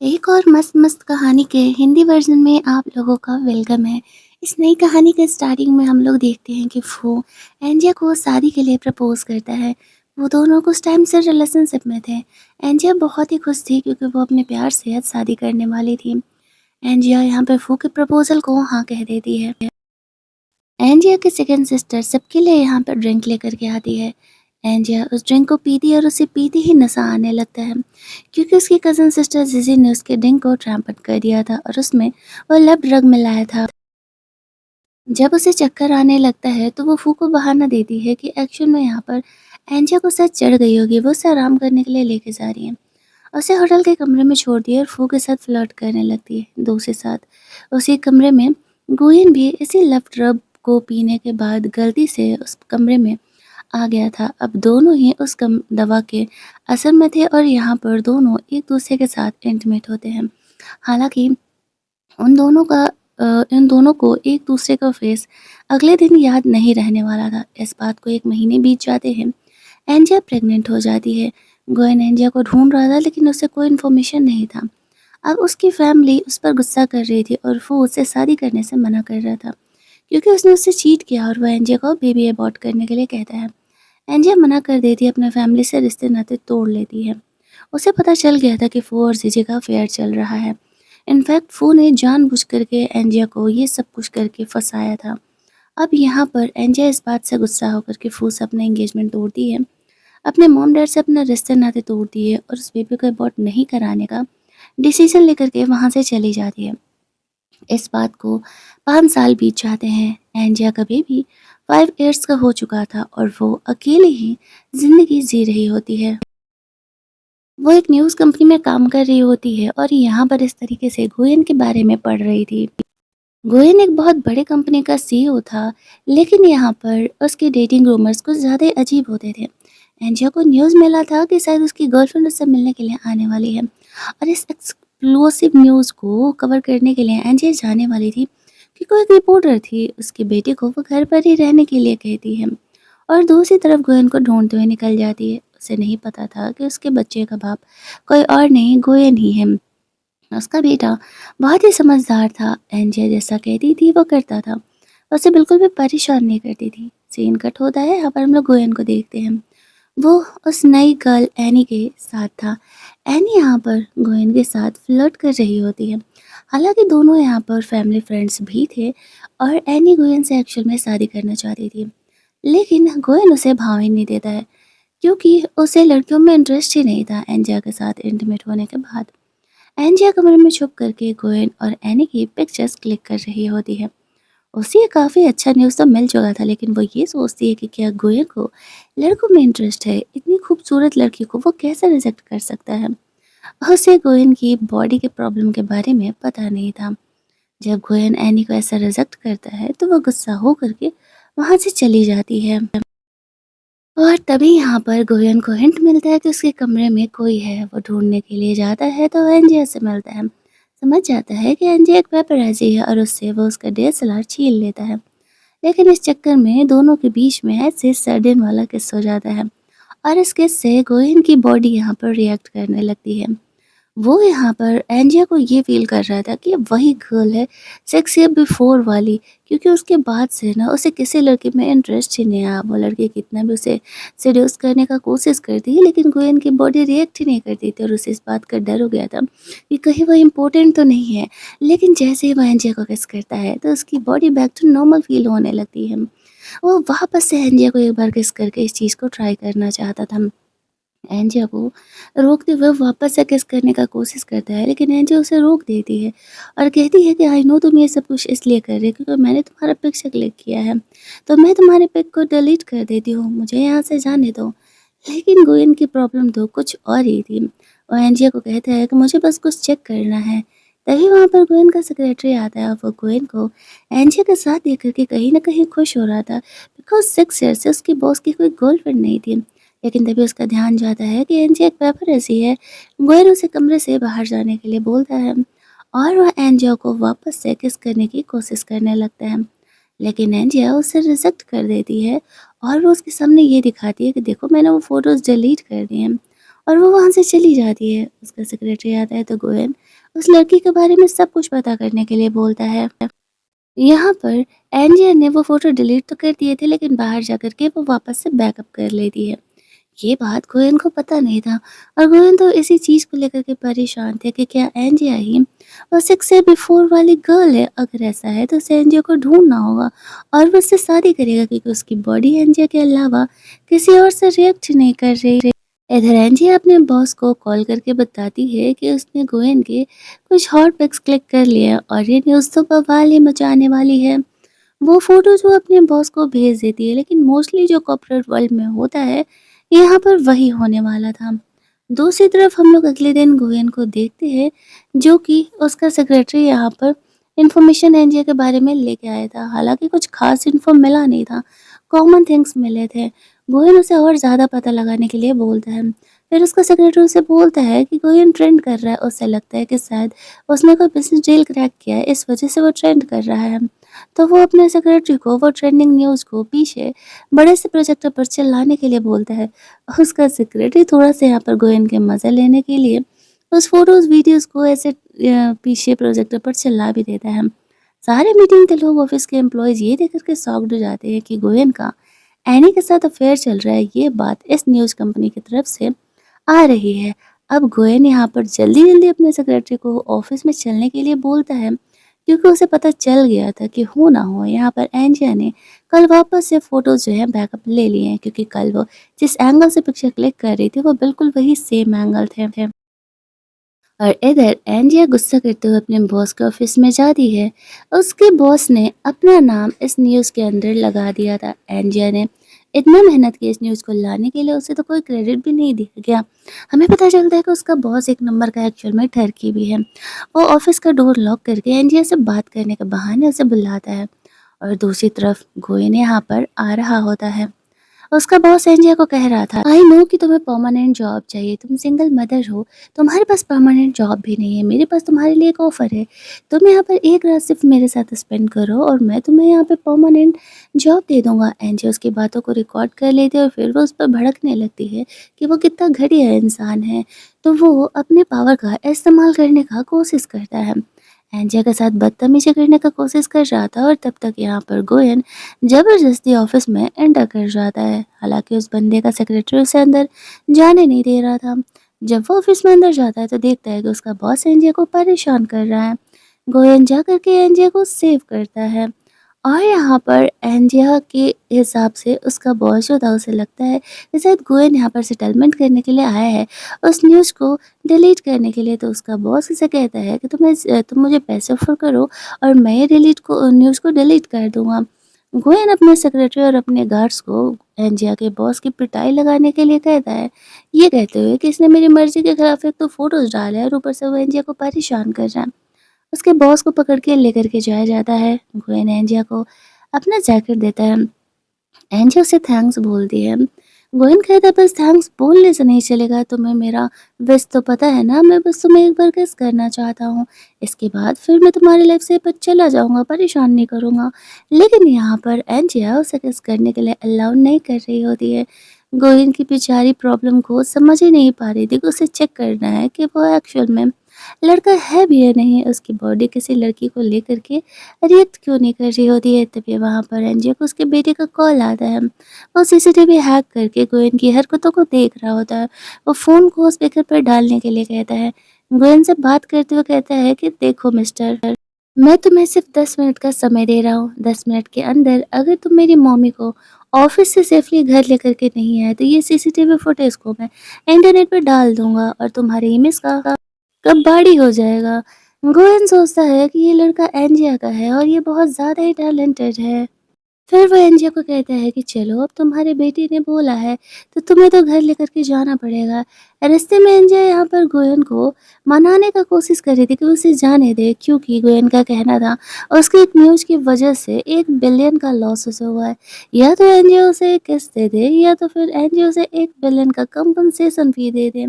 एक और मस्त-मस्त कहानी के हिंदी वर्ज़न में आप लोगों का वेलकम है। इस नई कहानी के स्टार्टिंग में हम लोग देखते हैं कि वो एंजिया को शादी के लिए प्रपोज़ करता है। वो दोनों कुछ टाइम से रिलेशनशिप में थे। एंजिया बहुत ही खुश थी क्योंकि वो अपने प्यार से आज शादी करने वाली थी। एंजिया यहाँ पे फू के प्रपोज़ल को हाँ कह देती है। एंजिया की सेकंड सिस्टर सबके लिए यहाँ पर ड्रिंक लेकर के आती है। एंजिया उस ड्रिंक को पीती है और उसे पीते ही नशा आने लगता है क्योंकि उसकी कज़न सिस्टर जिजी ने उसके ड्रिंक को ट्रैम्पट कर दिया था और उसमें वो लव ड्रग मिलाया था। जब उसे चक्कर आने लगता है तो वो फू को बहाना देती है कि एक्चुअल में यहाँ पर एंजिया को शायद चढ़ गई होगी, वो उसे आराम करने के लिए लेके जा रही है। उसे होटल के कमरे में छोड़ दिया और फू के साथ फ्लर्ट करने लगती है दो से साथ। उसी कमरे में गोयन भी इसी लव ड्रग को पीने के बाद गलती से उस कमरे में आ गया था। अब दोनों ही उस कम दवा के असर में थे और यहाँ पर दोनों एक दूसरे के साथ इंटीमेट होते हैं। हालाँकि उन दोनों का इन दोनों को एक दूसरे का फेस अगले दिन याद नहीं रहने वाला था। इस बात को 1 महीने बीत जाते हैं। एंजिया प्रेग्नेंट हो जाती है। गोयन एंजिया को ढूँढ रहा था लेकिन उसे कोई इन्फॉर्मेशन नहीं था। अब उसकी फैमिली उस पर गुस्सा कर रही थी और वो उससे शादी करने से मना कर रहा था क्योंकि उसने उससे चीट किया और वह एंजिया को बेबी अबॉर्ट करने के लिए कहता है। एंजिया मना कर देती है, अपने फैमिली से रिश्ते नाते तोड़ लेती है। उसे पता चल गया था कि फू और जीजे का अफेयर चल रहा है। इनफैक्ट फू ने जानबूझ करके एंजिया को ये सब कुछ करके फंसाया था। अब यहाँ पर एंजिया इस बात से गुस्सा होकर के फू से अपना एंगेजमेंट तोड़ती है, अपने मॉम डैड से अपना रिश्ते नाते तोड़ती है और उस बेबी को अबॉर्ट नहीं कराने का डिसीजन लेकर के वहाँ से चली जाती है। इस बात को 5 साल बीत जाते हैं। एंजिया का बेबी 5 इयर्स का हो चुका था और वो अकेले ही ज़िंदगी जी रही होती है। वो एक न्यूज़ कंपनी में काम कर रही होती है और यहाँ पर इस तरीके से गोयन के बारे में पढ़ रही थी। गोयन एक बहुत बड़े कंपनी का सीईओ था, लेकिन यहाँ पर उसके डेटिंग रूमर्स कुछ ज़्यादा ही अजीब होते थे। एंजिया को न्यूज़ मिला था कि शायद उसकी गर्लफ्रेंड उससे मिलने के लिए आने वाली है और इस एक्सक्लूसिव न्यूज़ को कवर करने के लिए एंजिया जाने वाली थी कि कोई एक रिपोर्टर थी उसके बेटे को वो घर पर ही रहने के लिए कहती है और दूसरी तरफ गोयन को ढूंढते हुए निकल जाती है। उसे नहीं पता था कि उसके बच्चे का बाप कोई और नहीं गोयन ही है। उसका बेटा बहुत ही समझदार था। एंजिया जैसा कहती थी वो करता था। उसे बिल्कुल भी परेशान नहीं करती थी। सीन कट होता है, यहाँ पर हम लोग गोयन को देखते हैं। वो उस नई गर्ल एनी के साथ था। एनी यहाँ पर गोयन के साथ फ्लर्ट कर रही होती है। हालांकि दोनों यहाँ पर फैमिली फ्रेंड्स भी थे और एनी गोयन से एक्चुअल में शादी करना चाहती थी, लेकिन गोयन उसे भाव ही नहीं देता है क्योंकि उसे लड़कियों में इंटरेस्ट ही नहीं था। एंजिया के साथ इंटीमेट होने के बाद एंजिया कमरे में छुप करके गोयन और एनी की पिक्चर्स क्लिक कर रही होती है। उसे काफ़ी अच्छा न्यूज़ तो मिल चुका था, लेकिन वो ये सोचती है कि क्या गोयन को लड़कों में इंटरेस्ट है, इतनी खूबसूरत लड़की को वो कैसे रिजेक्ट कर सकता है। उसे गोयन की बॉडी के प्रॉब्लम के बारे में पता नहीं था। जब गोयन एनी को ऐसा रिजेक्ट करता है तो वो गुस्सा हो करके वहाँ से चली जाती है और तभी यहाँ पर गोयन को हिंट मिलता है कि उसके कमरे में कोई है। वो ढूंढने के लिए जाता है तो एंजिया से मिलता है। समझ जाता है कि एंजिया एक पेपराजी है और उससे वो उसका डीएसएलआर छीन लेता है। लेकिन इस चक्कर में दोनों के बीच में ऐसे सडन वाला किस हो जाता है और इस किस से गोयन की बॉडी यहाँ पर रिएक्ट करने लगती है। वो यहाँ पर एंजिया को ये फ़ील कर रहा था कि वही गर्ल है 6 ईयर बिफोर वाली, क्योंकि उसके बाद से ना उसे किसी लड़के में इंटरेस्ट ही नहीं आया। वो लड़की कितना भी उसे सेड्यूस करने का कोशिश करती है, लेकिन गोयन की बॉडी रिएक्ट ही नहीं करती थी और उसे इस बात का डर हो गया था कि कहीं वो इम्पोर्टेंट तो नहीं है। लेकिन जैसे ही वो एंजिया को किस करता है तो उसकी body back to normal feel होने लगती है। वो वापस से एंजिया को एक बार किस करके इस चीज़ को ट्राई करना चाहता था। एंजिया को रोकते हुए वापस से किस करने का कोशिश करता है, लेकिन एंजिया उसे रोक देती है और कहती है कि आई नो तुम ये सब कुछ इसलिए कर रहे हो क्योंकि मैंने तुम्हारा पिक्चर क्लिक किया है, तो मैं तुम्हारे पिक को डिलीट कर देती हूँ, मुझे यहाँ से जाने दो। लेकिन गोयन की प्रॉब्लम तो कुछ और ही थी। वो एंजिया को कहता है कि मुझे बस कुछ चेक करना है। तभी वहाँ पर गोयन का सेक्रेटरी आता है और वो गोयन को एंजिया के साथ देख करके कहीं ना कहीं खुश हो रहा था बिकॉज 6 ईयर से उसकी बॉस की कोई गर्लफ्रेंड नहीं थी। लेकिन तभी उसका ध्यान जाता है कि एंजिया एक पेपर ऐसी है। गोयल उसे कमरे से बाहर जाने के लिए बोलता है और वह एंजिया को वापस से किस करने की कोशिश करने लगता है, लेकिन एंजिया उसे रिजेक्ट कर देती है और वो उसके सामने ये दिखाती है कि देखो मैंने वो फ़ोटोज़ डिलीट कर दी हैं और वो वहाँ से चली जाती है। उसका सेक्रेटरी आता है तो गोयल उस लड़की के बारे में सब कुछ पता करने के लिए बोलता है। यहाँ पर एंजिया ने वो फ़ोटो डिलीट तो कर दिए थे, लेकिन बाहर जाकर के वो वापस से बैकअप कर लेती है। ये बात गोयन को पता नहीं था और गोयन तो इसी चीज़ को लेकर के परेशान थे कि क्या एंजिया ही वो 6 से बिफोर वाली गर्ल है। अगर ऐसा है तो उसे एंजिया को ढूंढना होगा और वो उससे शादी करेगा, क्योंकि उसकी बॉडी एंजिया के अलावा किसी और से रिएक्ट नहीं कर रही। इधर एंजिया अपने बॉस को कॉल करके बताती है कि उसने गोयन के कुछ हॉट पिक्स क्लिक कर लिया और ये न्यूज़ तो बवाल ही मचाने वाली है। वो फ़ोटोज़ वो अपने बॉस को भेज देती है, लेकिन मोस्टली जो कॉर्पोरेट वर्ल्ड में होता है, यहाँ पर वही होने वाला था। दूसरी तरफ हम लोग अगले दिन गोयन को देखते हैं, जो कि उसका सेक्रेटरी यहाँ पर इन्फॉर्मेशन एनजीओ के बारे में लेके आया था। हालाँकि कुछ ख़ास इन्फो मिला नहीं था, कॉमन थिंग्स मिले थे। गोयन उसे और ज़्यादा पता लगाने के लिए बोलता है। फिर उसका सेक्रेटरी उसे बोलता है कि गोयन ट्रेंड कर रहा है, उसे लगता है कि शायद उसने कोई बिज़नेस डील क्रैक किया है, इस वजह से वो ट्रेंड कर रहा है। तो वो अपने सेक्रेटरी को वो ट्रेंडिंग न्यूज़ को पीछे बड़े से प्रोजेक्टर पर चलाने के लिए बोलता है। उसका सेक्रेटरी थोड़ा-सा यहाँ पर गोयन के मज़े लेने के लिए उस फ़ोटोज़ वीडियोज़ को ऐसे पीछे प्रोजेक्टर पर चला भी देता है। सारे मीटिंग के लोग, ऑफ़िस के एम्प्लॉइज़ ये देख कर के शॉक्ड हो जाते हैं कि गोयन का एनी के साथ अफ़ेयर चल रहा है। ये बात इस न्यूज़ कंपनी की तरफ से आ रही है। अब गोयन यहाँ पर जल्दी-जल्दी अपने सेक्रेटरी को ऑफ़िस में चलने के लिए बोलता है, क्योंकि उसे पता चल गया था कि हो ना हो यहाँ पर एंजिया ने कल वापस से फ़ोटोज़ जो है बैकअप ले लिए हैं, क्योंकि कल वो जिस एंगल से पिक्चर क्लिक कर रही थी वो बिल्कुल वही सेम एंगल थे। और इधर एंजिया गुस्सा करते हुए अपने बॉस के ऑफिस में जाती है। उसके बॉस ने अपना नाम इस न्यूज़ के अंदर लगा दिया था। एंजिया ने इतना मेहनत की इस न्यूज़ को लाने के लिए, उसे तो कोई क्रेडिट भी नहीं दिया गया। हमें पता चलता है कि उसका बॉस एक नंबर का एक्चुअल में ठरकी भी है। वो ऑफिस का डोर लॉक करके एंजिया से बात करने के बहाने उसे बुलाता है और दूसरी तरफ गोयन यहाँ पर आ रहा होता है। उसका बॉस एंजिया को कह रहा था, आई नो कि तुम्हें परमानेंट जॉब चाहिए, तुम सिंगल मदर हो, तुम्हारे पास परमानेंट जॉब भी नहीं है, मेरे पास तुम्हारे लिए एक ऑफर है। तुम यहाँ पर एक रात सिर्फ मेरे साथ स्पेंड करो और मैं तुम्हें यहाँ पे परमानेंट जॉब दे दूंगा। एंजिया उसकी बातों को रिकॉर्ड कर लेती है और फिर वो उस पर भड़कने लगती है कि वो कितना घटिया इंसान है। तो वो अपने पावर का इस्तेमाल करने का कोशिश करता है, एंजिया के साथ बदतमीजी करने का कोशिश कर रहा था। और तब तक यहाँ पर गोयन ज़बरदस्ती ऑफिस में एंटर कर जाता है। हालांकि उस बंदे का सेक्रेटरी उसे अंदर जाने नहीं दे रहा था। जब वो ऑफिस में अंदर जाता है तो देखता है कि उसका बॉस एंजिया को परेशान कर रहा है। गोयन जा करके एंजिया को सेव करता है और यहाँ पर एंजिया के हिसाब से उसका बॉस जो था, उसे लगता है कि शायद गोयन यहाँ पर सेटलमेंट करने के लिए आया है, उस न्यूज़ को डिलीट करने के लिए। तो उसका बॉस उसे कहता है कि तुम मुझे पैसे ऑफर करो और मैं ये डिलीट को न्यूज़ को डिलीट कर दूंगा। गोयन अपने सेक्रेटरी और अपने गार्ड्स को एंजिया के बॉस की पिटाई लगाने के लिए कहता है, ये कहते हुए कि इसने मेरी मर्जी के खिलाफ एक तो फोटोज डाला है और ऊपर से वो एंजिया को परेशान कर रहा है। उसके बॉस को पकड़ के लेकर के जाया जाता है। गोयन एंजिया को अपना जैकेट देता है। एंजिया उसे थैंक्स बोलती है। गोयन कहता है, बस थैंक्स बोलने से नहीं चलेगा, तुम्हें मेरा विश तो पता है ना, मैं बस तुम्हें एक बार किस करना चाहता हूँ, इसके बाद फिर मैं तुम्हारी लाइफ से पर चला जाऊँगा, परेशान नहीं करूँगा। लेकिन यहाँ पर एंजिया उसे किस करने के लिए अलाउ नहीं कर रही होती है। गोयन की बेचारी प्रॉब्लम को समझ ही नहीं पा रही थी कि उसे चेक करना है कि वो एक्चुअल में लड़का है भी या नहीं, उसकी बॉडी किसी लड़की को लेकर के रिएक्ट क्यों नहीं कर रही होती है। तभी वहाँ पर एंजिया को उसके बेटे का कॉल आता है। वो सीसीटीवी हैक करके गोयन की हरकतों को देख रहा होता है। वो फ़ोन को स्पीकर पर डालने के लिए कहता है। गोयन से बात करते हुए कहता है कि देखो मिस्टर, मैं तुम्हें सिर्फ 10 मिनट का समय दे रहा हूँ। 10 मिनट के अंदर अगर तुम मेरी मम्मी को ऑफिस से सेफली घर लेकर के नहीं आए तो ये सीसीटीवी फुटेज को मैं इंटरनेट पे डाल दूंगा और तुम्हारी इमेज का कबाड़ी हो जाएगा। गोयन सोचता है कि ये लड़का एंजिया का है और ये बहुत ज़्यादा ही टैलेंटेड है। फिर वो एंजिया को कहता है कि चलो, अब तुम्हारे बेटे ने बोला है तो तुम्हें तो घर लेकर के जाना पड़ेगा। रास्ते में एंजिया यहाँ पर गोयन को मनाने का कोशिश कर रही थी कि उसे जाने दे, क्योंकि गोयन का कहना था उसके एक न्यूज़ की वजह से 1 बिलियन का लॉस उसे हुआ है। या तो एंजिया उसे किस्त दे दे या तो फिर एंजिया उसे 1 बिलियन का कंपनसेशन फी दे दे।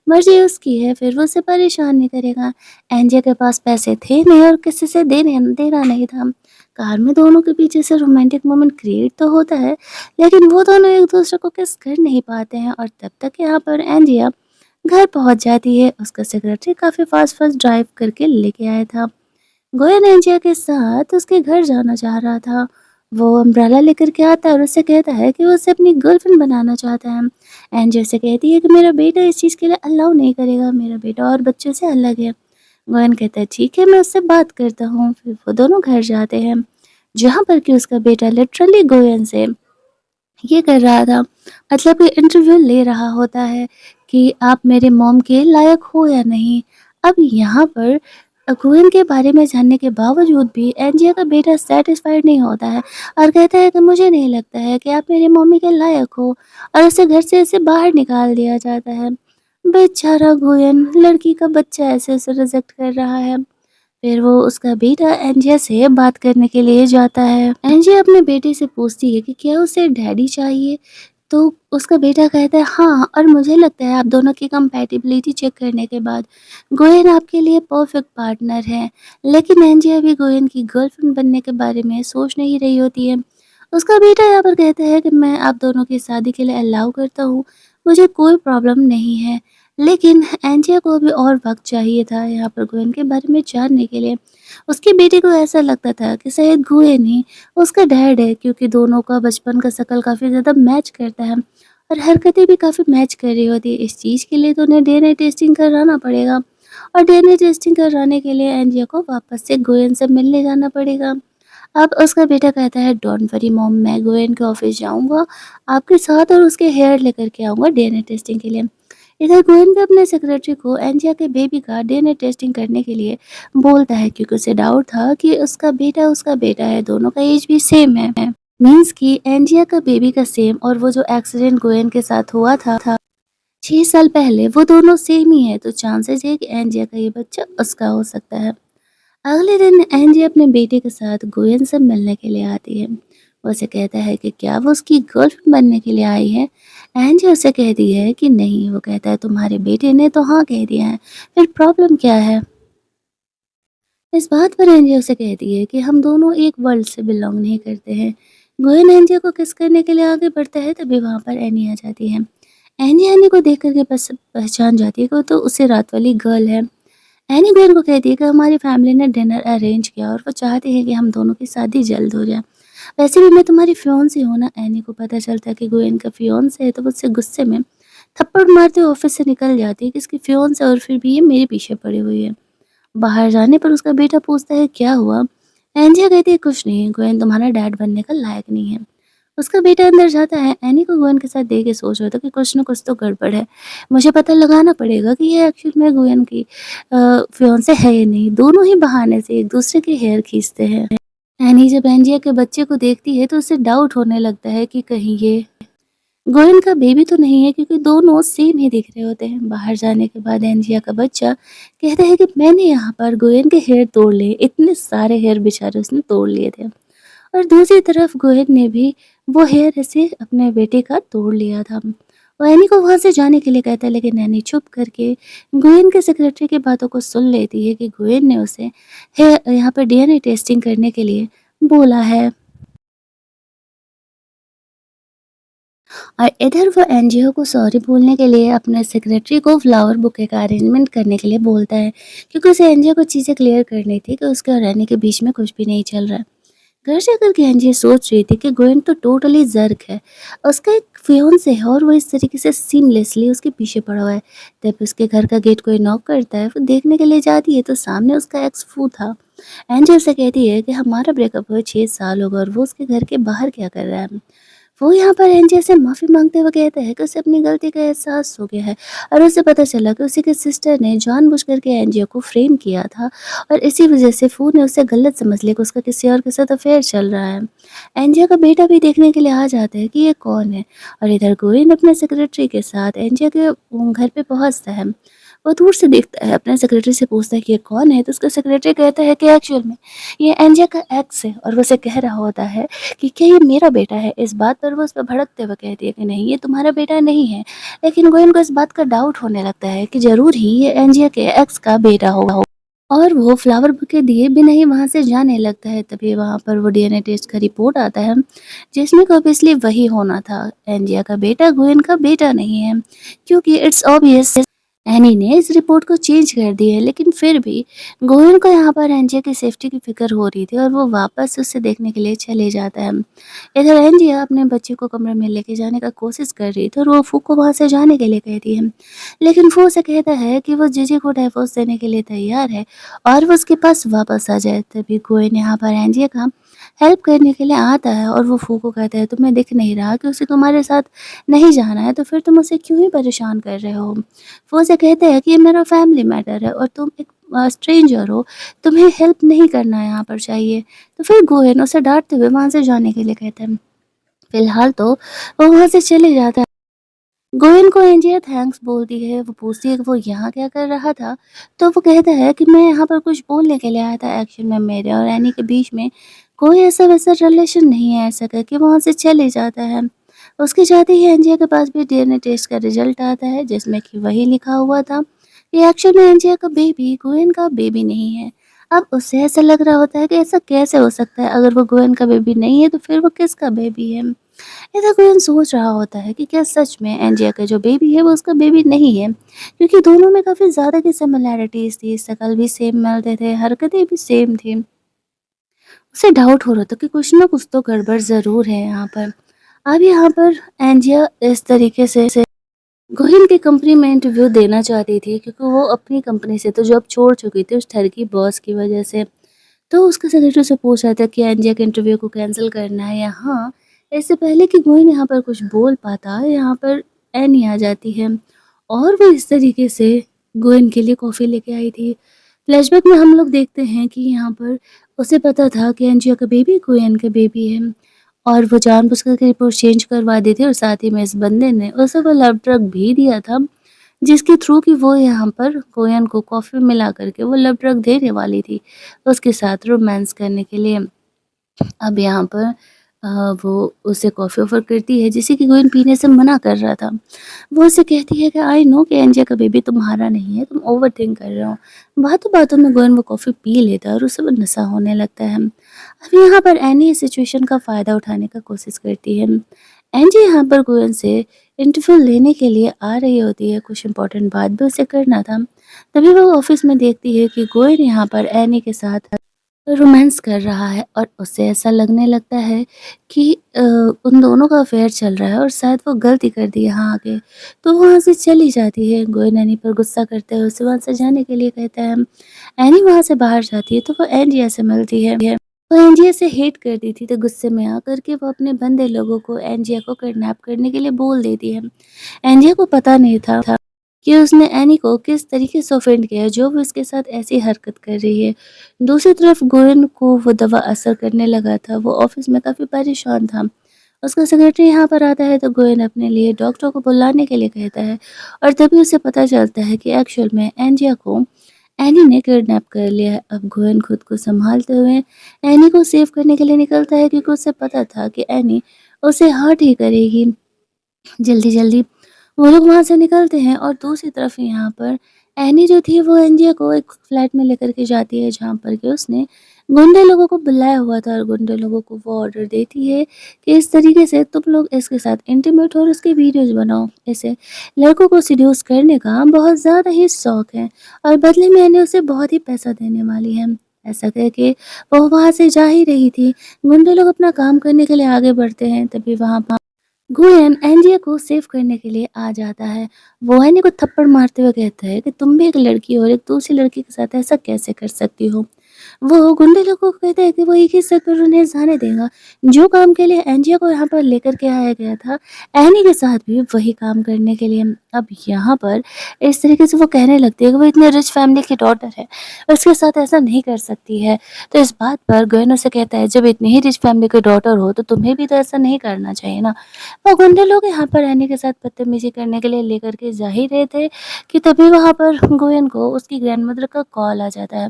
मर्जी उसकी है, फिर वो उसे परेशान नहीं करेगा। एंजिया के पास पैसे थे नहीं और किसी से देना नहीं था। कार में दोनों के पीछे से रोमांटिक मोमेंट क्रिएट तो होता है, लेकिन वो दोनों एक दूसरे को किस कर नहीं पाते हैं। और तब तक यहाँ पर एंजिया घर पहुंच जाती है। उसका सेक्रेटरी काफ़ी फास्ट फास्ट ड्राइव करके लेके आया था। गोयन एंजिया के साथ उसके घर जाना चाह रहा था। वो अम्ब्रेला लेकर के आता है और उससे कहता है कि वो उसे अपनी गर्लफ्रेंड बनाना चाहता है। एंजिया से कहती है कि मेरा बेटा इस चीज़ के लिए अलाउ नहीं करेगा, मेरा बेटा और बच्चों से अलग है। गोयन कहता है ठीक है, मैं उससे बात करता हूँ। फिर वो दोनों घर जाते हैं, जहाँ पर कि उसका बेटा लिटरली गोयन से ये कर रहा था, मतलब कि इंटरव्यू ले रहा होता है कि आप मेरे मॉम के लायक हो या नहीं। अब यहाँ पर गोयन के बारे में जानने के बावजूद भी एंजिया का बेटा सैटिस्फाइड नहीं होता है और कहता है कि मुझे नहीं लगता है कि आप मेरी मम्मी के लायक हो, और उसे घर से ऐसे बाहर निकाल दिया जाता है। बेचारा गोयन, लड़की का बच्चा ऐसे उसे रिजेक्ट कर रहा है। फिर वो उसका बेटा एंजिया से बात करने के लिए जाता है। एंजिया अपने बेटे से पूछती है कि क्या उसे डैडी चाहिए, तो उसका बेटा कहता है हाँ, और मुझे लगता है आप दोनों की कंपैटिबिलिटी चेक करने के बाद गोयन आपके लिए परफेक्ट पार्टनर है। लेकिन एंजिया भी गोयन की गर्लफ्रेंड बनने के बारे में सोच नहीं रही होती है। उसका बेटा यहाँ पर कहता है कि मैं आप दोनों की शादी के लिए अलाउ करता हूँ, मुझे कोई प्रॉब्लम नहीं है। लेकिन एंजिया को अभी और वक्त चाहिए था यहाँ पर गोयन के बारे में जानने के लिए। उसके बेटे को ऐसा लगता था कि शायद गोयन ही उसका डैड है, क्योंकि दोनों का बचपन का शक्ल काफ़ी ज़्यादा मैच करता है और हरकतें भी काफ़ी मैच कर रही होती है। इस चीज़ के लिए तो उन्हें डीएनए टेस्टिंग कराना पड़ेगा, और डीएनए टेस्टिंग कराने के लिए एंजिया को वापस से गोयन से मिलने जाना पड़ेगा। अब उसका बेटा कहता है डोंट वरी मॉम, मैं गोयन के ऑफिस जाऊंगा आपके साथ और उसके हेयर लेकर के आऊंगा डीएनए टेस्टिंग के लिए। इधर गोयन भी अपने सेक्रेटरी को एंजिया के बेबी का डीएनए टेस्टिंग करने के लिए बोलता है, क्योंकि उसे डाउट था कि उसका बेटा है, दोनों का एज भी सेम है। मीन्स कि एंजिया का बेबी का सेम, और वो जो एक्सीडेंट गोयन के साथ हुआ था 6 साल पहले, वो दोनों सेम ही है, तो चांसेस है कि एंजिया का ये बच्चा उसका हो सकता है। अगले दिन एंजी अपने बेटे के साथ गोयन से मिलने के लिए आती है। वो उसे कहता है कि क्या वो उसकी गर्लफ्रेंड बनने के लिए आई है। एंजी उसे कहती है कि नहीं। वो कहता है तुम्हारे बेटे ने तो हाँ कह दिया है, फिर प्रॉब्लम क्या है। इस बात पर एंजी उसे कहती है कि हम दोनों एक वर्ल्ड से बिलोंग नहीं करते हैं। गोयन एंजी को किस करने के लिए आगे बढ़ता है, तभी वहाँ पर एनी आ जाती है। एनी एनी को देख करके बस पहचान जाती है कि वो तो उसे रात वाली गर्ल है। एनी गोयन को कहती है कि हमारी फैमिली ने डिनर अरेंज किया और वो चाहते हैं कि हम दोनों की शादी जल्द हो जाए। वैसे भी मैं तुम्हारी फियोंसी हूँ ना। एनी को पता चलता है कि गोयन का फियोंसे है, तो वो उससे गुस्से में थप्पड़ मारते हुए ऑफिस से निकल जाती है कि इसकी फियोंसे और फिर भी ये मेरे पीछे पड़ी हुई है। बाहर जाने पर उसका बेटा पूछता है क्या हुआ। एंजिया कहती है कुछ नहीं, गोयन तुम्हारा डैड बनने का लायक नहीं है। उसका बेटा अंदर जाता है। एनी को गोयन के साथ देख के सोच रहा था कि कुछ न कुछ तो गड़बड़ है। मुझे पता लगाना पड़ेगा कि ये एक्चुअल में गोयन की फियांसे है या नहीं। दोनों ही बहाने से एक दूसरे के हेयर खींचते हैं। एनी जब एंजिया के बच्चे को देखती है तो उसे डाउट होने लगता है कि कहीं ये गोयन का बेबी तो नहीं है, क्योंकि दोनों सेम ही दिख रहे होते हैं। बाहर जाने के बाद एंजिया का बच्चा कहता है कि मैंने यहाँ पर गोयन के हेयर तोड़ लिए। इतने सारे हेयर बेचारे उसने तोड़ लिए थे, और दूसरी तरफ गोयन ने भी वो हेयर ऐसे अपने बेटे का तोड़ लिया था। वो एनी को वहाँ से जाने के लिए कहता है, लेकिन एनी चुप करके गोयन के सेक्रेटरी की बातों को सुन लेती है कि गोयन ने उसे हेयर यहाँ पर डीएनए टेस्टिंग करने के लिए बोला है। और इधर वो एनजीओ को सॉरी बोलने के लिए अपने सेक्रेटरी को फ्लावर बुके का अरेंजमेंट करने के लिए बोलता है, क्योंकि उसे एनजीओ को चीज़ें क्लियर करनी थी कि उसके और एनी के बीच में कुछ भी नहीं चल रहा है। घर जाकर के एंजी सोच रही थी कि गोयन तो टोटली जर्क है। उसका एक फियोंसे है और वो इस तरीके से सीमलेसली उसके पीछे पड़ा हुआ है। तब उसके घर का गेट कोई नॉक करता है। वो देखने के लिए जाती है तो सामने उसका एक्स फू था। एंजी उसे कहती है कि हमारा ब्रेकअप हुए 6 साल हो गए और वो उसके घर के बाहर क्या कर रहा है। वो यहाँ पर एंजी से माफ़ी मांगते हुए कहता है कि उसे अपनी गलती का एहसास हो गया है, और उसे पता चला कि उसी के सिस्टर ने जानबूझ करके एंजियो को फ्रेम किया था, और इसी वजह से फू ने उसे गलत समझ लिया कि उसका किसी और के साथ अफेयर चल रहा है। एंजियो का बेटा भी देखने के लिए आ जाता है कि ये कौन है, और इधर गोविंद अपने सेक्रेटरी के साथ एंजियो के घर पे पहुंचता है। वो दूर से देखता है, अपने सेक्रेटरी से पूछता है कि ये कौन है, तो उसका सेक्रेटरी कहता है कि एक्चुअल में ये एंजियो का एक्स है, और वो उसे कह रहा होता है कि क्या ये मेरा बेटा है। इस बात पर वो उस पर भड़कते हुए कहती है कि नहीं, ये तुम्हारा बेटा नहीं है। लेकिन गोयन को इस बात का डाउट होने लगता है कि जरूर ही ये एंजिया के एक्स का बेटा होगा, और वो फ्लावर बुके दिए बिना ही वहां से जाने लगता है। तभी वहां पर वो डीएनए टेस्ट का रिपोर्ट आता है, जिसमें को ऑब्वियसली वही होना था। एंजिया का बेटा गोयन का बेटा नहीं है, क्योंकि इट्स ऑब्वियस एनी ने इस रिपोर्ट को चेंज कर दिया है, लेकिन फिर भी गोविंद को यहाँ पर एंजिया की सेफ्टी की फिक्र हो रही थी और वो वापस उसे देखने के लिए चले जाता है। इधर एंजिया अपने बच्चे को कमरे में लेके जाने का कोशिश कर रही थी और वो फू को वहाँ से जाने के लिए कहती है, लेकिन फू उसे कहता है कि वो जीजी को डिवोर्स देने के लिए तैयार है और वो उसके पास वापस आ जाए। तभी गोविंद यहाँ पर एंजिया का हेल्प करने के लिए आता है और वो फू को कहता है, तुम्हें दिख नहीं रहा कि उसे तुम्हारे साथ नहीं जाना है, तो फिर तुम उसे क्यों ही परेशान कर रहे हो। वो उसे कहते हैं कि ये मेरा फैमिली मैटर है और तुम एक स्ट्रेंजर हो, तुम्हें हेल्प नहीं करना यहाँ पर चाहिए। तो फिर गोहेन उसे डाँटते हुए वहाँ से जाने के लिए कहता है। फिलहाल तो वो वहाँ से चले जाता है। गोहेन को एंजिया थैंक्स बोलती है, वो पूछती है कि वो यहाँ क्या कर रहा था? तो वो कहता है कि मैं यहाँ पर कुछ बोलने के लिए आया था, एक्चुअल में मेरे और एनी के बीच में कोई ऐसा-वैसा रिलेशन नहीं है, ऐसा कह के वहाँ से चले जाता है। उसके जाते ही एंजिया के पास भी डीएनए टेस्ट का रिजल्ट आता है, जिसमें कि वही लिखा हुआ था कि एक्चुअल में एंजिया का बेबी गोएन का बेबी नहीं है। अब उसे ऐसा लग रहा होता है कि ऐसा कैसे हो सकता है? अगर वो गोएन का बेबी नहीं है तो फिर वो किसका बेबी है? इधर गोएन सोच रहा होता है कि क्या सच में एंजिया का जो बेबी है वो उसका बेबी नहीं है? क्योंकि दोनों में काफ़ी ज़्यादा की सिमिलैरिटीज़ थी, शक्ल भी सेम मिलते थे, हरकतें भी सेम थी। उसे डाउट हो रहा था कि कुछ ना कुछ तो गड़बड़ ज़रूर है यहाँ पर। अब यहाँ पर एंजिया इस तरीके से गोहिल की कंपनी में इंटरव्यू देना चाहती थी, क्योंकि वो अपनी कंपनी से तो जॉब छोड़ चुकी थी उस ठरकी बॉस की वजह से। तो उसका सेक्रेटरी से पूछ रहा था कि एंजिया के इंटरव्यू को कैंसिल करना है या हाँ। इससे पहले कि गोहिल यहाँ पर कुछ बोल पाता, यहाँ पर एनी आ जाती है और वो इस तरीके से गोहिल के लिए कॉफ़ी लेके आई थी। फ्लैशबैक में हम लोग देखते हैं कि यहाँ पर उसे पता था कि एंजिया का बेबी गोयन का बेबी है और वो जानबूझकर के रिपोर्ट चेंज करवा दी थी और साथ ही में इस बंदे ने उसे वो लव ड्रग भी दिया था, जिसके थ्रू कि वो यहाँ पर गोयन को कॉफ़ी मिला करके वो लव ड्रग देने वाली थी, उसके साथ रोमांस करने के लिए। अब यहाँ पर अ, वो उसे कॉफ़ी ऑफ़र करती है, जिसे कि गोयन पीने से मना कर रहा था। वो उसे कहती है कि आई नो कि एंजिया का बेबी तुम्हारा नहीं है, तुम ओवरथिंक कर रहे हो। बातों-बातों में गोयन वो कॉफ़ी पी लेता है और उसे वो नशा होने लगता है। अब यहाँ पर एनी इस सिचुएशन का फ़ायदा उठाने का कोशिश करती है। एंजी यहाँ पर गोयन से इंटरव्यू लेने के लिए आ रही होती है, कुछ इम्पोर्टेंट बात भी उसे करना था। तभी वो ऑफ़िस में देखती है कि गोयन यहाँ पर एनी के साथ रोमांस कर रहा है और उसे ऐसा लगने लगता है कि उन दोनों का अफेयर चल रहा है और शायद वो गलती कर दी यहाँ आके। तो वो वहाँ से चली जाती है। गोयन एनी पर गुस्सा करते हुए उसे वहाँ से जाने के लिए कहता है। एनी वहाँ से बाहर जाती है तो वो एंजिया से मिलती है। वो एंजिया से हेट करती थी, तो गुस्से में आकर के वो अपने बंदे लोगों को एंजिया को किडनैप करने के लिए बोल देती है। एंजिया को पता नहीं था कि उसने एनी को किस तरीके से ऑफेंड किया है, जो वो उसके साथ ऐसी हरकत कर रही है। दूसरी तरफ गोयन को वो दवा असर करने लगा था, वो ऑफिस में काफ़ी परेशान था। उसका सेक्रेटरी यहाँ पर आता है तो गोयन अपने लिए डॉक्टर को बुलाने के लिए कहता है और तभी उसे पता चलता है कि एक्चुअल में एंजिया को एनी ने किडनैप कर लिया है। अब गोयन खुद को संभालते हुए एनी को सेव करने के लिए निकलता है, क्योंकि उसे पता था कि एनी उसे हर्ट ही करेगी। जल्दी-जल्दी वो लोग वहाँ से निकलते हैं और दूसरी तरफ यहाँ पर एनी जो थी वो एंजिया को एक फ्लैट में लेकर के जाती है, जहाँ पर कि उसने गुंडे लोगों को बुलाया हुआ था और गुंडे लोगों को वो ऑर्डर देती है कि इस तरीके से तुम लोग इसके साथ इंटीमेट हो और उसकी वीडियोज़ बनाओ। इसे लड़कों को सीड्यूस करने का बहुत ज़्यादा ही शौक है और बदले में एनी उसे बहुत ही पैसा देने वाली है। ऐसा कह के वो वहाँ से जा ही रही थी। गुंडे लोग अपना काम करने के लिए आगे बढ़ते हैं, तभी वहाँ गुयन एंजिया को सेव करने के लिए आ जाता है। वो एनी को थप्पड़ मारते हुए कहता है कि तुम भी एक लड़की हो और एक दूसरी लड़की के साथ ऐसा कैसे कर सकती हो? वो गुंडे लोगों को कहता है कि वो एक ही शर्त पर उन्हें जाने देगा, जो काम के लिए एंजिया को यहाँ पर लेकर के आया गया था, एनी के साथ भी वही काम करने के लिए। अब यहाँ पर इस तरीके से वो कहने लगती है कि वो इतने रिच फैमिली की डॉटर है, उसके साथ ऐसा नहीं कर सकती है। तो इस बात पर गोयन उसे कहता है, जब इतनी ही रिच फैमिली की डॉटर हो तो तुम्हें भी तो ऐसा नहीं करना चाहिए ना। और गुंडे लोग यहाँ पर एनी के साथ बदतमीजी करने के लिए लेकर के जा ही रहे थे कि तभी वहाँ पर गोयन को उसकी ग्रैंडमदर का कॉल आ जाता है।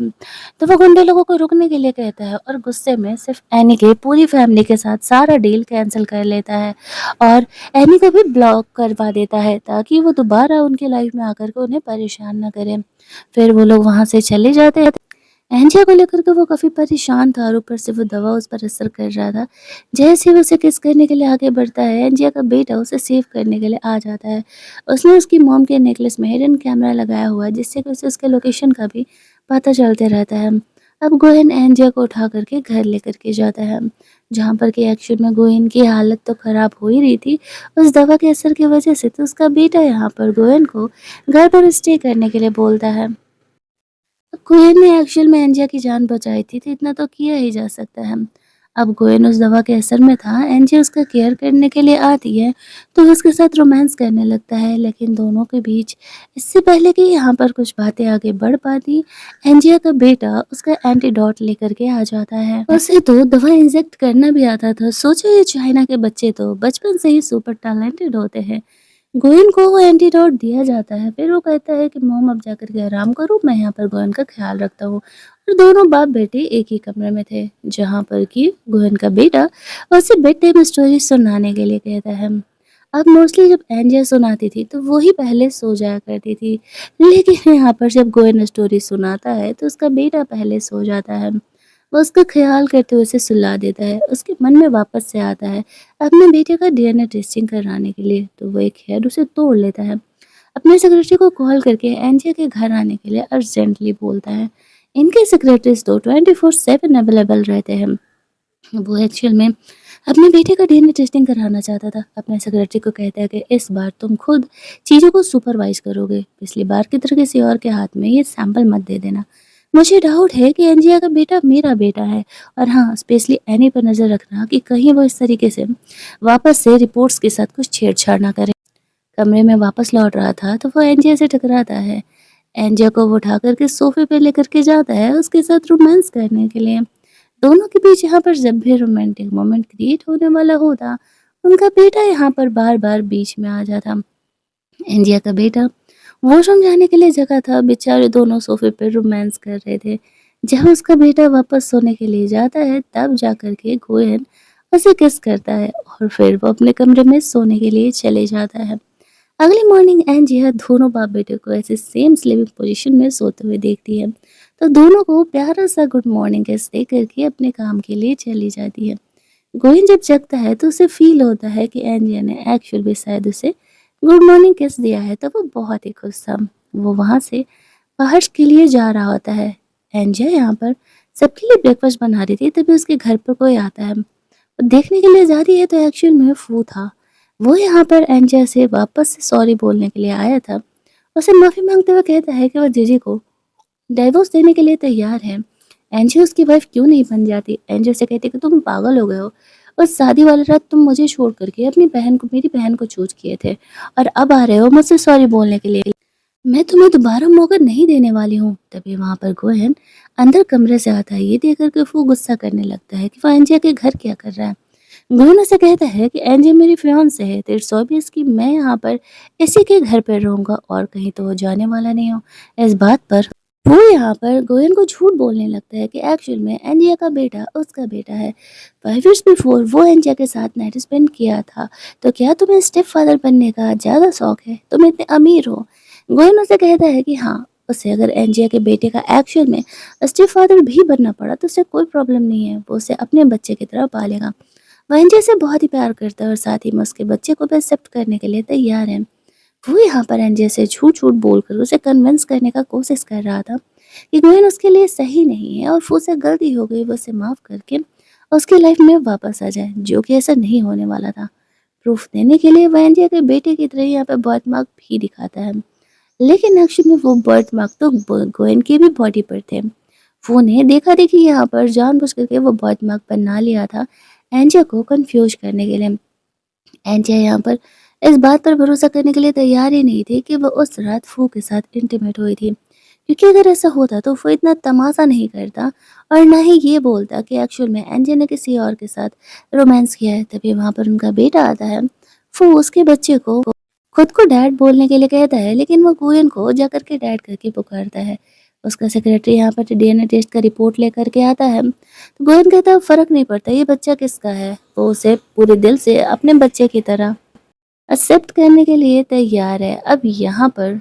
तो वो गुंडे लोगों को रुकने के लिए कहता है और गुस्से में सिर्फ एनी के पूरी फैमिली के साथ सारा डील कैंसिल कर लेता है और एनी को भी ब्लॉक करवा देता है, ताकि वो दोबारा उनकी लाइफ में आकर के उन्हें परेशान ना करे। फिर वो लोग वहाँ से चले जाते हैं। एंजिया को लेकर के वो काफ़ी परेशान था और ऊपर से वो दवा उस पर असर कर रहा था। जैसे ही वो उसे किस करने के लिए आगे बढ़ता है, एंजिया का बेटा उसे सेव करने के लिए आ जाता है। उसने उसकी मॉम के नेकलेस में हिडन कैमरा लगाया हुआ है, जिससे कि उसे उसके लोकेशन का भी पता चलते रहता है। अब गोयन एंजिया को उठा करके घर लेकर के जाता है, जहाँ पर कि एक्चुअल में गोयन की हालत तो ख़राब हो ही रही थी। उस दवा के असर की वजह से तो उसका बेटा यहाँ पर गोयन को घर पर स्टे करने के लिए बोलता है। गोयन ने एक्चुअल में एंजिया की जान बचाई थी, तो इतना तो किया ही जा सकता है। अब गोयन उस दवा के असर में था, एंजिया उसका केयर करने के लिए आती है, तो वो उसके साथ रोमांस करने लगता है। लेकिन दोनों के बीच इससे पहले कि यहाँ पर कुछ बातें आगे बढ़ पाती, एंजिया का बेटा उसका एंटीडोट लेकर के आ जाता है। उसे तो दवा इंजेक्ट करना भी आता था। सोचो ये चाइना के बच्चे तो बचपन से ही सुपर टैलेंटेड होते हैं। गोयन को वो एंटीडोट दिया जाता है, फिर वो कहता है कि मॉम अब जाकर के आराम करो, मैं यहाँ पर गोयन का ख्याल रखता हूँ। और दोनों बाप बेटे एक ही कमरे में थे, जहाँ पर कि गोयन का बेटा उसे बेड टाइम स्टोरी सुनाने के लिए कहता है। अब मोस्टली जब एंजिया सुनाती थी तो वो ही पहले सो जाया करती थी, लेकिन यहाँ पर जब गोयन स्टोरी सुनाता है तो उसका बेटा पहले सो जाता है। वो उसका ख़्याल करते हुए उसे सुला देता है। उसके मन में वापस से आता है अपने बेटे का डीएनए टेस्टिंग कराने के लिए, तो वो एक हेयर उसे तोड़ लेता है। अपने सेक्रेटरी को कॉल करके एंजिया के घर आने के लिए अर्जेंटली बोलता है। इनके सेक्रेटरीज तो 24/7 अवेलेबल रहते हैं। वो एक्चुअल में अपने बेटे का डीएनए टेस्टिंग कराना चाहता था। अपने सेक्रेटरी को कहता है कि इस बार तुम खुद चीज़ों को सुपरवाइज करोगे, पिछली बार की तरह किसी और के हाथ में ये सैंपल मत दे देना। मुझे डाउट है कि एंजिया का बेटा मेरा बेटा है, और हाँ, स्पेशली एनी पर नज़र रखना कि कहीं वो इस तरीके से वापस से रिपोर्ट्स के साथ कुछ छेड़छाड़ ना करे। कमरे में वापस लौट रहा था तो वो एंजिया से टकराता है। एंजिया को वो उठा करके सोफे पे लेकर के जाता है उसके साथ रोमांस करने के लिए। दोनों के बीच यहाँ पर जब भी रोमांटिक मोमेंट क्रिएट होने वाला होता, उनका बेटा यहाँ पर बार-बार बीच में आ जाता। एंजिया का बेटा वॉशरूम जाने के लिए जगह था, बेचारे दोनों सोफे पर रोमांस कर रहे थे। जब उसका बेटा वापस सोने के लिए जाता है, तब जाकर के गोयन उसे किस करता है और फिर वो अपने कमरे में सोने के लिए चले जाता है। अगली मॉर्निंग एंजिया दोनों बाप बेटे को ऐसे सेम स्लीपिंग पोजीशन में सोते हुए देखती है, तो दोनों को प्यारा सा गुड मॉर्निंग किस दे करके अपने काम के लिए चली जाती है। गोविंद जब जगता है तो उसे फील होता है कि एंजिया ने एक्चुअल में शायद उसे गुड मॉर्निंग किस दिया है, तो वो बहुत ही खुश था। वो वहाँ से बाहर के लिए जा रहा होता है। एंजिया यहाँ पर सबके लिए ब्रेकफास्ट बना रही थी, तभी उसके घर पर कोई आता है। वो देखने के लिए जा रही है तो एक्चुअल में फू था। वो यहाँ पर एंजिया से वापस से सॉरी बोलने के लिए आया था। उसे माफ़ी मांगते हुए कहता है कि वो जीजी को डिवोर्स देने के लिए तैयार है। एंजियो उसकी वाइफ क्यों नहीं बन जाती? एंजियो से कहती कि तुम पागल हो गए हो। उस शादी वाली रात तुम मुझे छोड़ करके अपनी बहन को, मेरी बहन को चूज़ किए थे, और अब आ रहे हो मुझसे सॉरी बोलने के लिए। मैं तुम्हें दोबारा मौका नहीं देने वाली हूँ। तभी वहाँ पर गोहन अंदर कमरे से आता है। ये देख कर के वो गुस्सा करने लगता है कि वो एंजिया के घर क्या कर रहा है। गोहन उसे कहता है कि एंजिया मेरी फियांसे है, तेरे 24 की मैं यहाँ पर इसी के घर पर रहूँगा और कहीं तो वो जाने वाला नहीं हो। इस बात पर वो यहाँ पर गोयन को झूठ बोलने लगता है कि एक्चुअल में एंजिया का बेटा उसका बेटा है। 5 years बिफोर वो एंजिया के साथ नाइट स्पेंड किया था। तो क्या तुम्हें स्टेप फादर बनने का ज़्यादा शौक है? तुम इतने अमीर हो। गोयन उसे कहता है कि हाँ, उसे अगर एंजिया के बेटे का एक्चुअल में स्टेप फादर भी बनना पड़ा तो उसे कोई प्रॉब्लम नहीं है, वो उसे अपने बच्चे की तरह पालेगा। वो एंजिया से बहुत ही प्यार करता है और साथ ही में उसके बच्चे को भी एक्सेप्ट करने के लिए तैयार है। वो यहाँ पर एंजिया से झूठ-झूठ बोलकर उसे कन्विंस करने का कोशिश कर रहा था कि गोयन उसके लिए सही नहीं है और वो उससे गलती हो गई, वो उसे माफ़ करके उसकी लाइफ में वापस आ जाए, जो कि ऐसा नहीं होने वाला था। प्रूफ देने के लिए वो एंजिया के बेटे की तरह यहाँ पे बर्थ मार्क भी दिखाता है, लेकिन एक्चुअली में वो बर्थ मार्क तो गोयन की भी बॉडी पर थे। वो ने देखा देखी यहाँ पर जानबूझ करके वो बर्थ मार्क बना लिया था एंजिया को कंफ्यूज करने के लिए। एंजिया यहाँ पर इस बात पर भरोसा करने के लिए तैयार ही नहीं थी कि वो उस रात फू के साथ इंटीमेट हुई थी, क्योंकि अगर ऐसा होता तो वो इतना तमाशा नहीं करता और ना ही ये बोलता कि एक्चुअल में एंजिया ने किसी और के साथ रोमांस किया है। तभी वहाँ पर उनका बेटा आता है। वो उसके बच्चे को खुद को डैड बोलने के लिए कहता है, लेकिन वो गोयन को जाकर के डैड करके पुकारता है। उसका सेक्रेटरी यहाँ पर डीएनए टेस्ट का रिपोर्ट लेकर के आता है, तो गोयन कहता है फ़र्क नहीं पड़ता ये बच्चा किसका है। वो उसे पूरे दिल से अपने बच्चे की तरह एक्सेप्ट करने के लिए तैयार है। अब यहाँ पर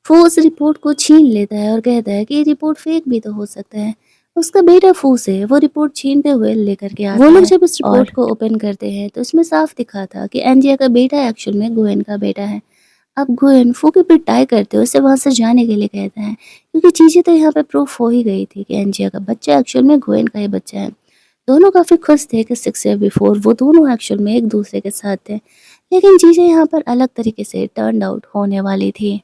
वो उस रिपोर्ट को छीन लेता है और कहता है कि ये रिपोर्ट फेक भी तो हो सकता है। उसका बेटा फू से वो रिपोर्ट छीनते हुए लेकर के आता है। वो लोग जब इस रिपोर्ट को ओपन करते हैं तो इसमें साफ दिखा था कि एंजिया का बेटा एक्चुअल में गुएन का बेटा है। अब गुएन फू की पिटाई करते हुए उसे वहाँ से जाने के लिए कहता है, क्योंकि चीज़ें तो यहाँ पे प्रूफ हो ही गई थी कि एंजिया का बच्चा एक्चुअल में गुएन का ही बच्चा है। दोनों काफ़ी खुश थे कि 6 ईयर बिफोर वो दोनों एक्चुअल में एक दूसरे के साथ थे। लेकिन चीज़ें यहाँ पर अलग तरीके से टर्न आउट होने वाली थी।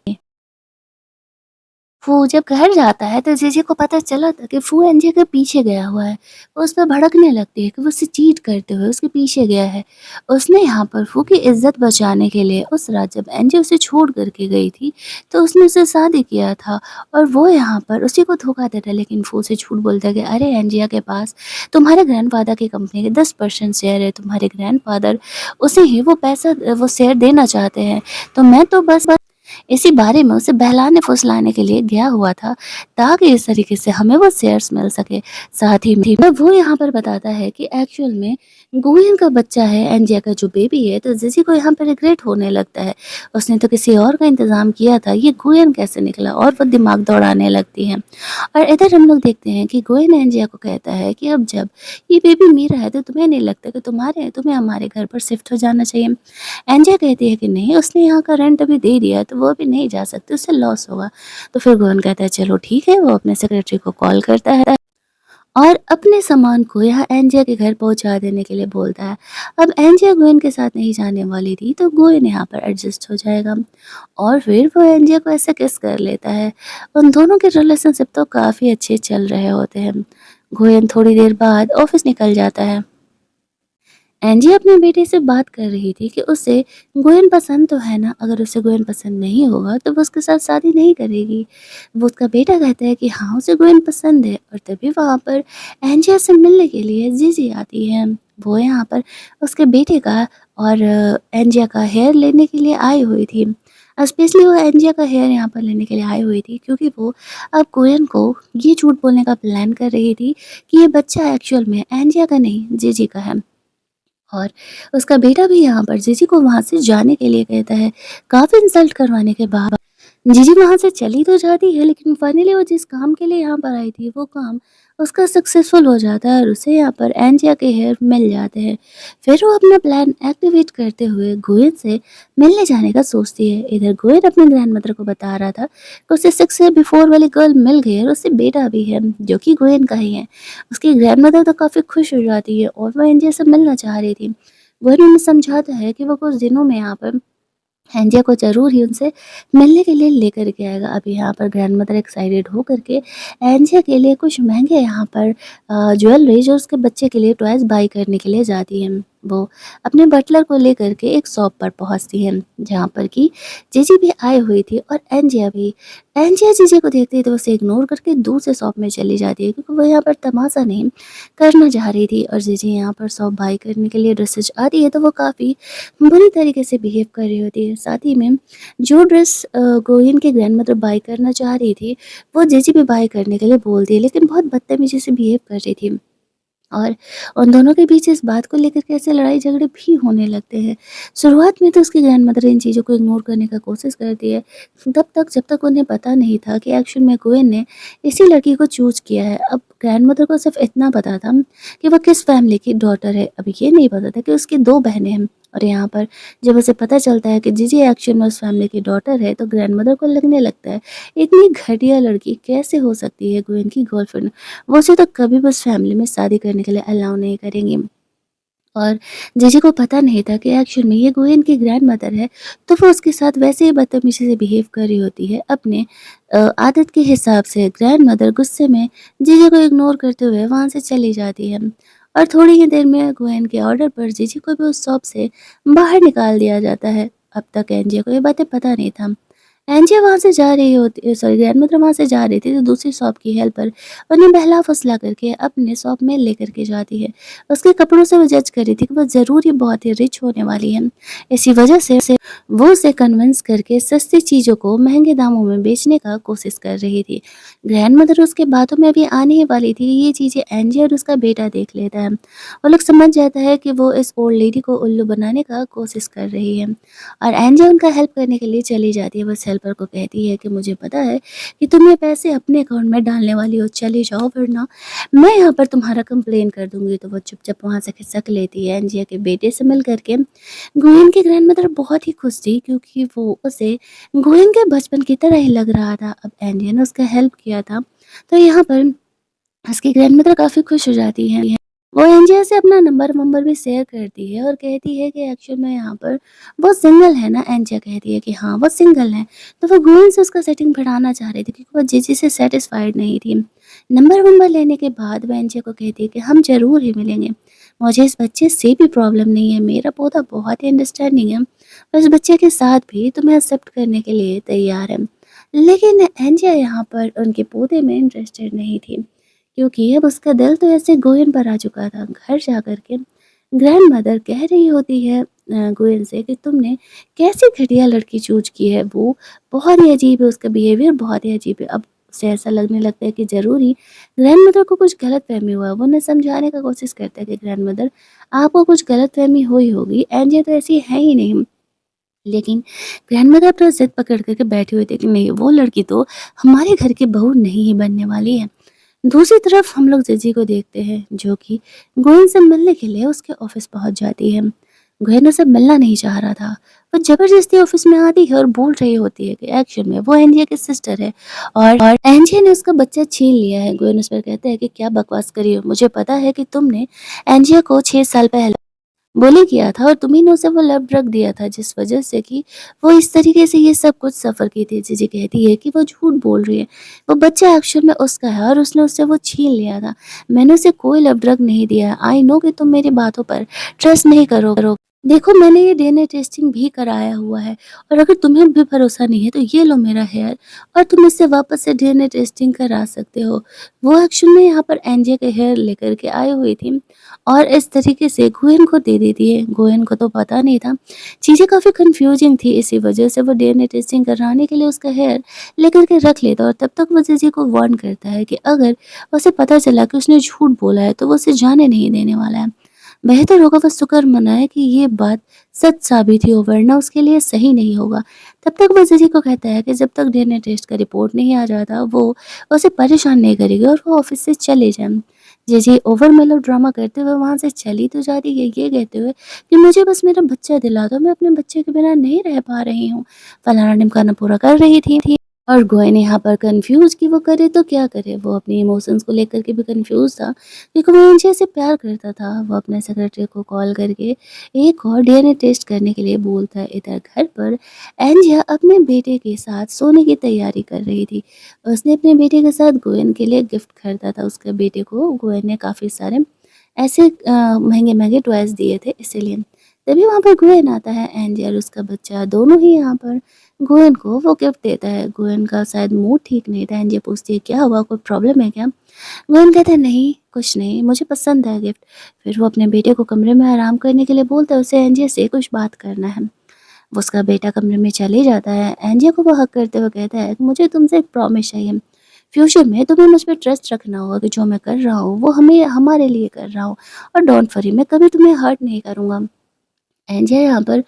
वो जब घर जाता है तो जीजी को पता चला था कि फू एनजे के पीछे गया हुआ है। वो उस पर भड़कने लगती है कि वो उससे चीट करते हुए उसके पीछे गया है। उसने यहाँ पर फू की इज्जत बचाने के लिए उस रात जब एनजे उसे छोड़ करके गई थी तो उसने उससे शादी किया था और वो यहाँ पर उसी को धोखा देता है। लेकिन फू से झूठ बोलता है कि अरे एनजिया के पास तुम्हारे ग्रैंडफादर की कंपनी के 10% शेयर है, तुम्हारे ग्रैंडफादर उसे ही वो पैसा वो शेयर देना चाहते हैं, तो मैं तो बस इसी बारे में उसे बहलाने-फुसलाने के लिए गया हुआ था, ताकि इस तरीके से हमें वो शेयर्स मिल सके। साथ ही में वो यहाँ पर बताता है कि एक्चुअल में गुयन का बच्चा है, एंजिया का जो बेबी है, तो जीजी को यहाँ पर रिग्रेट होने लगता है। उसने तो किसी और का इंतज़ाम किया था, ये गुयन कैसे निकला, और वो दिमाग दौड़ाने लगती है। और इधर हम लोग देखते हैं कि गुयन एंजिया को कहता है कि अब जब ये बेबी मेरा है, तो तुम्हें नहीं लगता कि तुम्हें हमारे घर पर शिफ्ट हो जाना चाहिए? एंजिया कहती है कि नहीं, उसने यहाँ का रेंट अभी दे दिया है तो वो अभी नहीं जा सकती, उससे लॉस होगा। तो फिर गोवन कहता है चलो ठीक है, वो अपने सेक्रेटरी को कॉल करता है और अपने सामान को यहाँ एंजिया के घर पहुँचा देने के लिए बोलता है। अब एंजिया गोवन के साथ नहीं जाने वाली थी तो गोवन यहाँ पर एडजस्ट हो जाएगा और फिर वो एंजिया को ऐसे किस कर लेता है। उन दोनों के रिलेशनशिप तो काफ़ी अच्छे चल रहे होते हैं। गोवन थोड़ी देर बाद ऑफिस निकल जाता है। एंजी अपने बेटे से बात कर रही थी कि उसे गोयन पसंद तो है ना, अगर उसे गोयन पसंद नहीं होगा तो वो उसके साथ शादी नहीं करेगी। वो उसका बेटा कहता है कि हाँ उसे गोयन पसंद है और तभी वहाँ पर एंजिया से मिलने के लिए जीजी आती है। वो यहाँ पर उसके बेटे का और एंजिया का हेयर लेने के लिए आई हुई थी। स्पेशली वो एंजिया का हेयर यहाँ पर लेने के लिए आई हुई थी क्योंकि वो अब गोयन को ये झूठ बोलने का प्लान कर रही थी कि ये बच्चा एक्चुअल में एंजिया का नहीं जीजी का है। और उसका बेटा भी यहाँ पर जीजी को वहाँ से जाने के लिए कहता है। काफ़ी इंसल्ट करवाने के बाद जीजी वहाँ से चली तो जाती है, लेकिन फाइनली वो जिस काम के लिए यहाँ पर आई थी वो काम उसका सक्सेसफुल हो जाता है और उसे यहाँ पर एंजिया के हेयर मिल जाते हैं। फिर वो अपना प्लान एक्टिवेट करते हुए गोयन से मिलने जाने का सोचती है। इधर गोयन अपने ग्रैंड मदर को बता रहा था कि उसे 6 ईयर बिफोर वाली गर्ल मिल गई है और उससे बेटा भी है जो कि गोयन का ही है। उसकी ग्रैंड मदर तो काफ़ी खुश हो जाती है और वो एंजिया से मिलना चाह रही थी। गोयन उन्हें समझाता है कि वो कुछ दिनों में यहाँ पर एंजिया को ज़रूर ही उनसे मिलने के लिए लेकर के आएगा। अभी यहाँ पर ग्रैंडमदर एक्साइटेड हो करके एंजिया के लिए कुछ महँगे यहाँ पर ज्वेलरी जो उसके बच्चे के लिए टॉयज़ बाय करने के लिए जाती हैं। वो अपने बटलर को लेकर के एक शॉप पर पहुँचती हैं, जहाँ पर कि जीजी भी आई हुई थी और एंजिया भी। एंजिया जीजी को देखती है तो उसे इग्नोर करके दूसरे शॉप में चली जाती है क्योंकि वो यहाँ पर तमाशा नहीं करना चाह रही थी और जीजी यहाँ पर शॉप बाय करने के लिए ड्रेसेस आती है तो वो काफ़ी बुरी तरीके से बिहेव कर रही होती है। साथ ही में जो ड्रेस गोहिन की ग्रैंडमदर बाय करना चाह रही थी, वो जेजी भी बाय करने के लिए बोलती है, लेकिन बहुत बदतमीज़ी से बिहेव कर रही थी। और उन दोनों के बीच इस बात को लेकर के ऐसे लड़ाई झगड़े भी होने लगते हैं। शुरुआत में तो उसकी ग्रैंडमदर इन चीज़ों को इग्नोर करने का कोशिश करती है, तब तक जब तक उन्हें पता नहीं था कि एक्चुअल में गोयन ने इसी लड़की को चूज़ किया है। अब ग्रैंडमदर को सिर्फ इतना पता था कि वो किस फैमिली की डॉटर है, अब ये नहीं पता था कि उसकी 2 बहनें हैं। और यहाँ पर जब उसे पता चलता है कि जीजी एक्चुअल में उस फैमिली की डॉटर है, तो ग्रैंडमदर को लगने लगता है, इतनी घटिया लड़की कैसे हो सकती है गोयन की गर्लफ्रेंड? वो उसे तो कभी भी उस फैमिली में शादी करने के लिए अलाउ नहीं करेंगी। और जीजी को पता नहीं था कि एक्चुअल में ये गोयन की ग्रैंडमदर है, तो वो उसके साथ वैसे ही बदतमीज़ी से बिहेव कर रही होती है अपने आदत के हिसाब से। ग्रैंडमदर गुस्से में जीजी को इग्नोर करते हुए वहाँ से चली जाती है और थोड़ी ही देर में गोयन के ऑर्डर पर जीजी को भी उस शॉप से बाहर निकाल दिया जाता है। अब तक एंजिया को ये बातें पता नहीं था। एंजिया वहाँ से जा रही होती सॉरी ग्रैंडमदर वहाँ से जा रही थी तो दूसरी शॉप की हेल्पर उन्हें बहला-फुसला करके अपने शॉप में लेकर के जाती है। उसके कपड़ों से वो जज कर रही थी कि वो ज़रूर ही बहुत ही रिच होने वाली है। इसी वजह से वो उसे कन्विंस करके सस्ती चीज़ों को महँगे दामों में बेचने का कोशिश कर रही थी। ग्रैंडमदर उसके बातों में अभी आने ही वाली थी, ये चीज़ें एंजिया और उसका बेटा देख लेता है। वो लोग समझ जाता है कि वो इस ओल्ड लेडी को उल्लू बनाने का कोशिश कर रही है और एंजिया उनका हेल्प करने के लिए चली जाती है। बस हेल्पर को कहती है कि मुझे पता है कि तुम ये पैसे अपने अकाउंट में डालने वाली हो, चले जाओ वरना मैं यहाँ पर तुम्हारा कंप्लेन कर दूँगी। तो वो चुपचाप वहाँ से खिसक लेती है। एंजिया के बेटे से मिल कर के गोयन की ग्रैंडमदर बहुत ही खुश थी, क्योंकि वो उसे गोयन के बचपन की तरह ही लग रहा था। अब एंजिया ने उसका हेल्प किया था, तो यहाँ पर उसकी ग्रैंडमदर काफ़ी खुश हो जाती हैं। वो एंजिया से अपना नंबर-वंबर भी शेयर करती है और कहती है कि एक्चुअल में यहाँ पर वो सिंगल है ना? एंजिया कहती है कि हाँ, वो सिंगल है। तो वो गोयन से उसका सेटिंग बढ़ाना चाह रही थी, क्योंकि वो जीजी से सैटिस्फाइड नहीं थी। नंबर-वंबर लेने के बाद वो एंजिया को कहती है कि हम ज़रूर ही मिलेंगे। मुझे इस बच्चे से भी प्रॉब्लम नहीं है, मेरा पौधा बहुत ही अंडरस्टैंडिंग है। और इस बच्चे के साथ भी तुम्हें एक्सेप्ट करने के लिए तैयार है। लेकिन एंजिया यहाँ पर उनके पौधे में इंटरेस्टेड नहीं थी, क्योंकि अब उसका दिल तो ऐसे गोयन पर आ चुका था। घर जाकर के ग्रैंडमदर कह रही होती है गोयन से कि तुमने कैसी घटिया लड़की चूज़ की है, वो बहुत ही अजीब है, उसका बिहेवियर बहुत ही अजीब है। अब उसे ऐसा लगने लगता है कि ज़रूर ही ग्रैंडमदर को कुछ गलतफ़हमी हुआ है। वो उन्हें समझाने का कोशिश करता है कि ग्रैंडमदर आपको कुछ गलतफ़हमी हुई होगी, एंजिया तो ऐसी है ही नहीं। लेकिन ग्रैंडमदर अपना ज़िद पकड़ कर के बैठी हुई थी कि नहीं, वो लड़की तो हमारे घर की बहू नहीं ही बनने वाली है। दूसरी तरफ हम लोग जीजी को देखते हैं, जो कि गोयन से मिलने के लिए उसके ऑफिस पहुंच जाती है। गोयन उससे मिलना नहीं चाह रहा था। वो जबरदस्ती ऑफिस में आती है और बोल रही होती है कि एक्चुअल में वो एंजिया की सिस्टर है और एंजिया ने उसका बच्चा छीन लिया है। गोयन उस पर कहता है कि क्या बकवास करी हो, मुझे पता है कि तुमने एंजिया को 6 साल पहले bully किया था और तुम्ही ने उसे वो लव ड्रग दिया था, जिस वजह से कि वो इस तरीके से ये सब कुछ सफ़र की थी। जीजी कहती है कि वो झूठ बोल रही है, वो बच्चा एक्चुअल में उसका है और उसने उससे वो छीन लिया था। मैंने उसे कोई लव ड्रग नहीं दिया है। आई नो कि तुम मेरी बातों पर ट्रस्ट नहीं करो। देखो, मैंने ये डीएनए टेस्टिंग भी कराया हुआ है और अगर तुम्हें भी भरोसा नहीं है तो ये लो मेरा हेयर और तुम इससे वापस से डीएनए टेस्टिंग करा सकते हो। वो एक्चुअल में यहाँ पर एंजिया के हेयर लेकर के आई हुई थी और इस तरीके से गोयन को दे देती है। गोयन को तो पता नहीं था, चीज़ें काफ़ी कन्फ्यूजिंग थी, इसी वजह से वो डीएनए टेस्टिंग कराने के लिए उसका हेयर लेकर के रख लेता और तब तक वो जीजी को वार्न करता है कि अगर उसे पता चला कि उसने झूठ बोला है तो वो उसे जाने नहीं देने वाला है। बेहतर होगा वो शुक्र मनाए कि ये बात सच साबित ही हो, वरना उसके लिए सही नहीं होगा। तब तक वो जीजी को कहता है कि जब तक डीएनए टेस्ट का रिपोर्ट नहीं आ जाता वो उसे परेशान नहीं करेगी और वो ऑफिस से चले जाए। जीजी ओवर मेलो ड्रामा करते हुए वहाँ से चली तो जाती है, ये कहते हुए कि मुझे बस मेरा बच्चा दिला दो, मैं अपने बच्चे के बिना नहीं रह पा रही हूँ। फलाना ढिमकाना पूरा कर रही थी। और गोयन यहाँ पर कन्फ्यूज़ कि वो करे तो क्या करे। वो अपने इमोशंस को लेकर के भी कन्फ्यूज़ था, क्योंकि वो एंजिया से प्यार करता था। वो अपने सेक्रेटरी को कॉल करके एक और डीएनए टेस्ट करने के लिए बोलता है। इधर घर पर एंजिया अपने बेटे के साथ सोने की तैयारी कर रही थी। उसने अपने बेटे के साथ गोयन के लिए गिफ्ट खरीदा था। उसके बेटे को गोयन ने काफ़ी सारे ऐसे महँगे-महँगे टॉयज़ दिए थे, इसीलिए। तभी वहाँ पर गोयन आता है। एंजिया और उसका बच्चा दोनों ही यहाँ पर गोयन को वो गिफ्ट देता है। गोयन का शायद मूड ठीक नहीं था। एंजिया पूछती है क्या हुआ, कोई प्रॉब्लम है क्या? गोयन कहता है नहीं, कुछ नहीं, मुझे पसंद है गिफ्ट। फिर वो अपने बेटे को कमरे में आराम करने के लिए बोलता है, उसे एंजिया से कुछ बात करना है। वो उसका बेटा कमरे में चले जाता है। एंजिया को वो हग करते हुए कहता है कि मुझे तुमसे एक प्रॉमिस चाहिए। फ्यूचर में तुम्हें मुझ पे ट्रस्ट रखना होगा कि जो मैं कर रहा हूँ वो हमें हमारे लिए कर रहा हूँ और डोंट वरी, मैं कभी तुम्हें हर्ट नहीं करूँगा। एंजिया यहाँ पर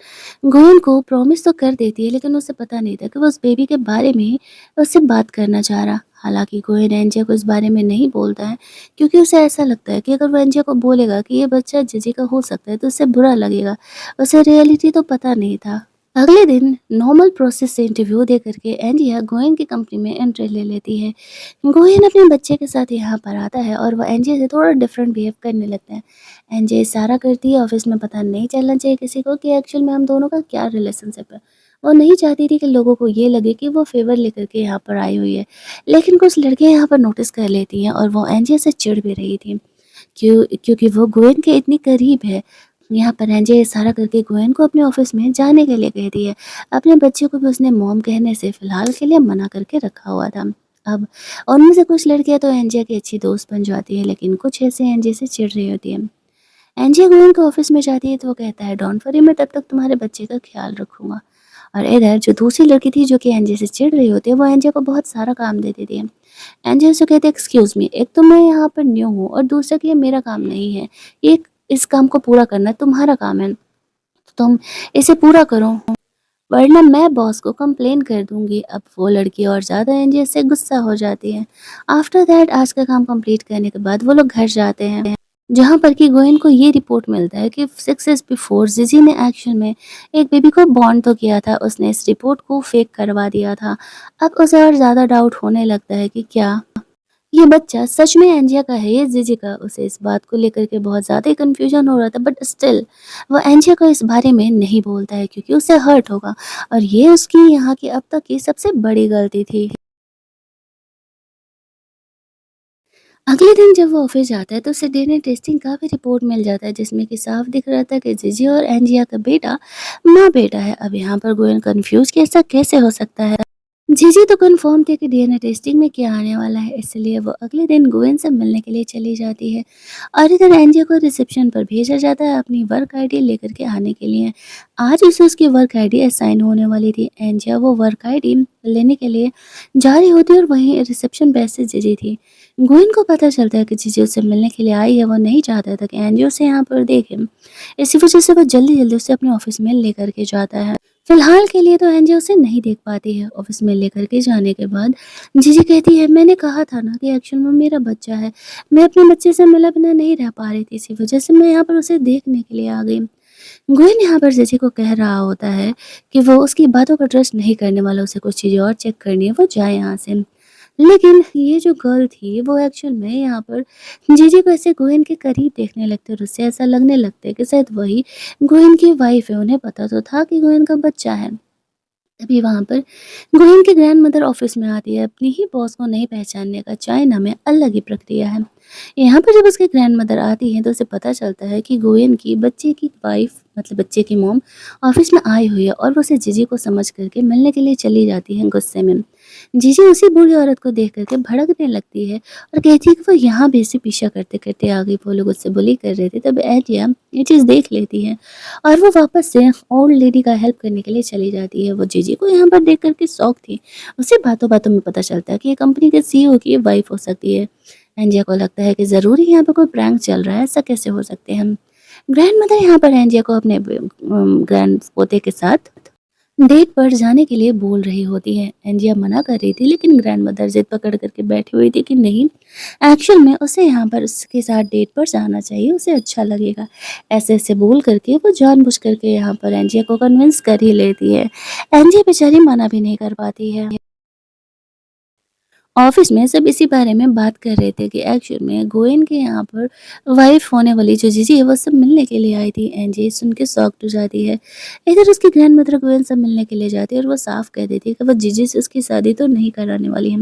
गोयन को प्रॉमिस तो कर देती है, लेकिन उसे पता नहीं था कि वो उस बेबी के बारे में उससे बात करना चाह रहा। हालाँकि गोयन एंजिया को इस बारे में नहीं बोलता है, क्योंकि उसे ऐसा लगता है कि अगर वो एंजिया को बोलेगा कि ये बच्चा जीजी का हो सकता है तो उससे बुरा लगेगा। उसे रियलिटी तो पता नहीं था। अगले दिन नॉर्मल प्रोसेस से इंटरव्यू दे करके एंजिया गोयन की कंपनी में एंट्री ले लेती है। गोयन अपने बच्चे के साथ यहाँ पर आता है और वो एंजिया से थोड़ा डिफरेंट बिहेव करने लगता है। एंजिया इशारा करती है ऑफिस में पता नहीं चलना चाहिए किसी को कि एक्चुअल में हम दोनों का क्या रिलेशनशिप है। वो नहीं चाहती थी कि लोगों को ये लगे कि वो फेवर लेकर के यहाँ पर आई हुई है। लेकिन कुछ लड़कियाँ यहाँ पर नोटिस कर लेती हैं और वो एंजिया से चिढ़ भी रही थी, क्योंकि वो गोयन के इतनी करीब है। यहाँ पर एंजिया इशारा करके गोयन को अपने ऑफिस में जाने के लिए कहती है। अपने बच्चे को भी उसने मॉम कहने से फ़िलहाल के लिए मना करके रखा हुआ था। अब उनमें से कुछ लड़कियाँ तो एंजिया की अच्छी दोस्त बन जाती हैं, लेकिन कुछ ऐसे एंजिया से चिढ़ रही होती हैं। एंजिया गोयन के ऑफिस में जाती है तो वो कहता है डोंट वरी, मैं तब तक तुम्हारे बच्चे का ख्याल रखूँगा। और इधर जो दूसरी लड़की थी जो कि एंजिया से चिढ़ रही होती है, वो एंजिया को बहुत सारा काम दे देती है। एंजिया उसे कहती है एक्सक्यूज़ मी, एक तो मैं यहाँ पर न्यू हूँ और दूसरा कि ये मेरा काम नहीं है। ये इस काम को पूरा करना तुम्हारा काम है, तो तुम इसे पूरा करो। वरना मैं बॉस को कंप्लेन कर दूँगी। अब वो लड़की और ज़्यादा एंजिया से गुस्सा हो जाती है। आफ्टर दैट आज का काम कंप्लीट करने के बाद वो लोग घर जाते हैं, जहाँ पर कि गोयन को ये रिपोर्ट मिलता है कि 6 ईयर्स बिफोर जीजी ने एक्चुअल में एक बेबी को बॉर्न तो किया था, उसने इस रिपोर्ट को फेक करवा दिया था। अब उसे और ज़्यादा डाउट होने लगता है कि क्या ये बच्चा सच में एंजिया का है या जीजी का। उसे इस बात को लेकर के बहुत ज़्यादा ही कन्फ्यूजन हो रहा था, बट स्टिल वो एंजिया को इस बारे में नहीं बोलता है क्योंकि उसे हर्ट होगा, और ये उसकी यहाँ की अब तक की सबसे बड़ी गलती थी। अगले दिन जब वो ऑफिस जाता है तो उसे डीएनए टेस्टिंग का भी रिपोर्ट मिल जाता है, जिसमें कि साफ दिख रहा था कि जीजी और एंजिया का बेटा माँ बेटा है। अब यहाँ पर गोयन कंफ्यूज कि ऐसा कैसे हो सकता है। जीजी तो कंफर्म थे कि डीएनए टेस्टिंग में क्या आने वाला है, इसलिए वो अगले दिन गोयन से मिलने के लिए चली जाती है। और इधर एंजिया को रिसेप्शन पर भेजा जाता है अपनी वर्क आईडी लेकर के आने के लिए। आज उसे उसकी वर्क आईडी असाइन होने वाली थी। एंजिया वो वर्क आईडी लेने के लिए जा रही होती और वहीं रिसेप्शन पे से जीजी थी। गोयन को पता चलता है कि जीजी उससे मिलने के लिए आई है। वो नहीं चाहता था कि एंजिया उसे यहाँ पर देखे, इसी वजह से वो जल्दी जल्दी उसे अपने ऑफिस में लेकर के जाता है। फिलहाल के लिए तो एंजियो उसे नहीं देख पाती है। ऑफिस में लेकर के जाने के बाद जीजी कहती है, मैंने कहा था ना कि एक्चुअल में मेरा बच्चा है, मैं अपने बच्चे से मिला बिना नहीं रह पा रही थी, इसी वजह से मैं यहाँ पर उसे देखने के लिए आ गई। गोयन यहाँ पर जीजी को कह रहा होता है कि वो उसकी बातों पर ट्रस्ट नहीं करने वाला, उसे कुछ चीज़ें और चेक करनी है, वो जाए यहाँ से। लेकिन ये जो गर्ल थी वो एक्चुअल में यहाँ पर जीजी को ऐसे गोयन के करीब देखने लगते और उससे ऐसा लगने लगता है कि शायद वही गोयन की वाइफ है। उन्हें पता तो था कि गोयन का बच्चा है। तभी वहाँ पर गोयन की ग्रैंडमदर ऑफिस में आती है। अपनी ही बॉस को नहीं पहचानने का चाइना में अलग ही प्रक्रिया है। यहाँ पर जब उसकी ग्रैंडमदर आती है तो उसे पता चलता है कि गोयन की बच्चे की वाइफ मतलब बच्चे की मॉम ऑफिस में आई हुई है, और वो उसे जीजी को समझ करके मिलने के लिए चली जाती है गुस्से में। जीजी उसी बूढ़ी औरत को देख करके भड़कने लगती है और कहती है कि वो यहाँ भी इसे पीछा करते करते आ गई, वो लोग उससे बुली कर रहे थे। तब एलिया ये चीज़ देख लेती है और वो वापस से ओल्ड लेडी का हेल्प करने के लिए चली जाती है। वो जीजी को यहाँ पर देख करके शौक थी। उसे बातों बातों में पता चलता है कि ये कंपनी के सीईओ की वाइफ हो सकती है। एंजिया को लगता है कि ज़रूरी यहाँ पे कोई प्रैंक चल रहा है, ऐसा कैसे हो सकते हैं हम। ग्रैंड मदर यहाँ पर एंजिया को अपने ग्रैंड पोते के साथ डेट पर जाने के लिए बोल रही होती है। एंजिया मना कर रही थी लेकिन ग्रैंडमदर जिद पकड़ करके बैठी हुई थी कि नहीं, एक्चुअल में उसे यहाँ पर उसके साथ डेट पर जाना चाहिए, उसे अच्छा लगेगा। ऐसे ऐसे बोल करके वो जानबूझ करके यहाँ पर एंजिया को कन्विंस कर ही लेती है। एंजिया बेचारी मना भी नहीं कर पाती है। ऑफिस में सब इसी बारे में बात कर रहे थे कि एक्चुअल में गोयन के यहाँ पर वाइफ होने वाली जो जीजी है वो सब मिलने के लिए आई थी। एंजी सुन के शॉक्ड हो जाती है। इधर उसकी ग्रैंड मदर गोयन सब मिलने के लिए जाती है और वो साफ कह देती है कि वो जीजी से उसकी शादी तो नहीं कराने वाली है।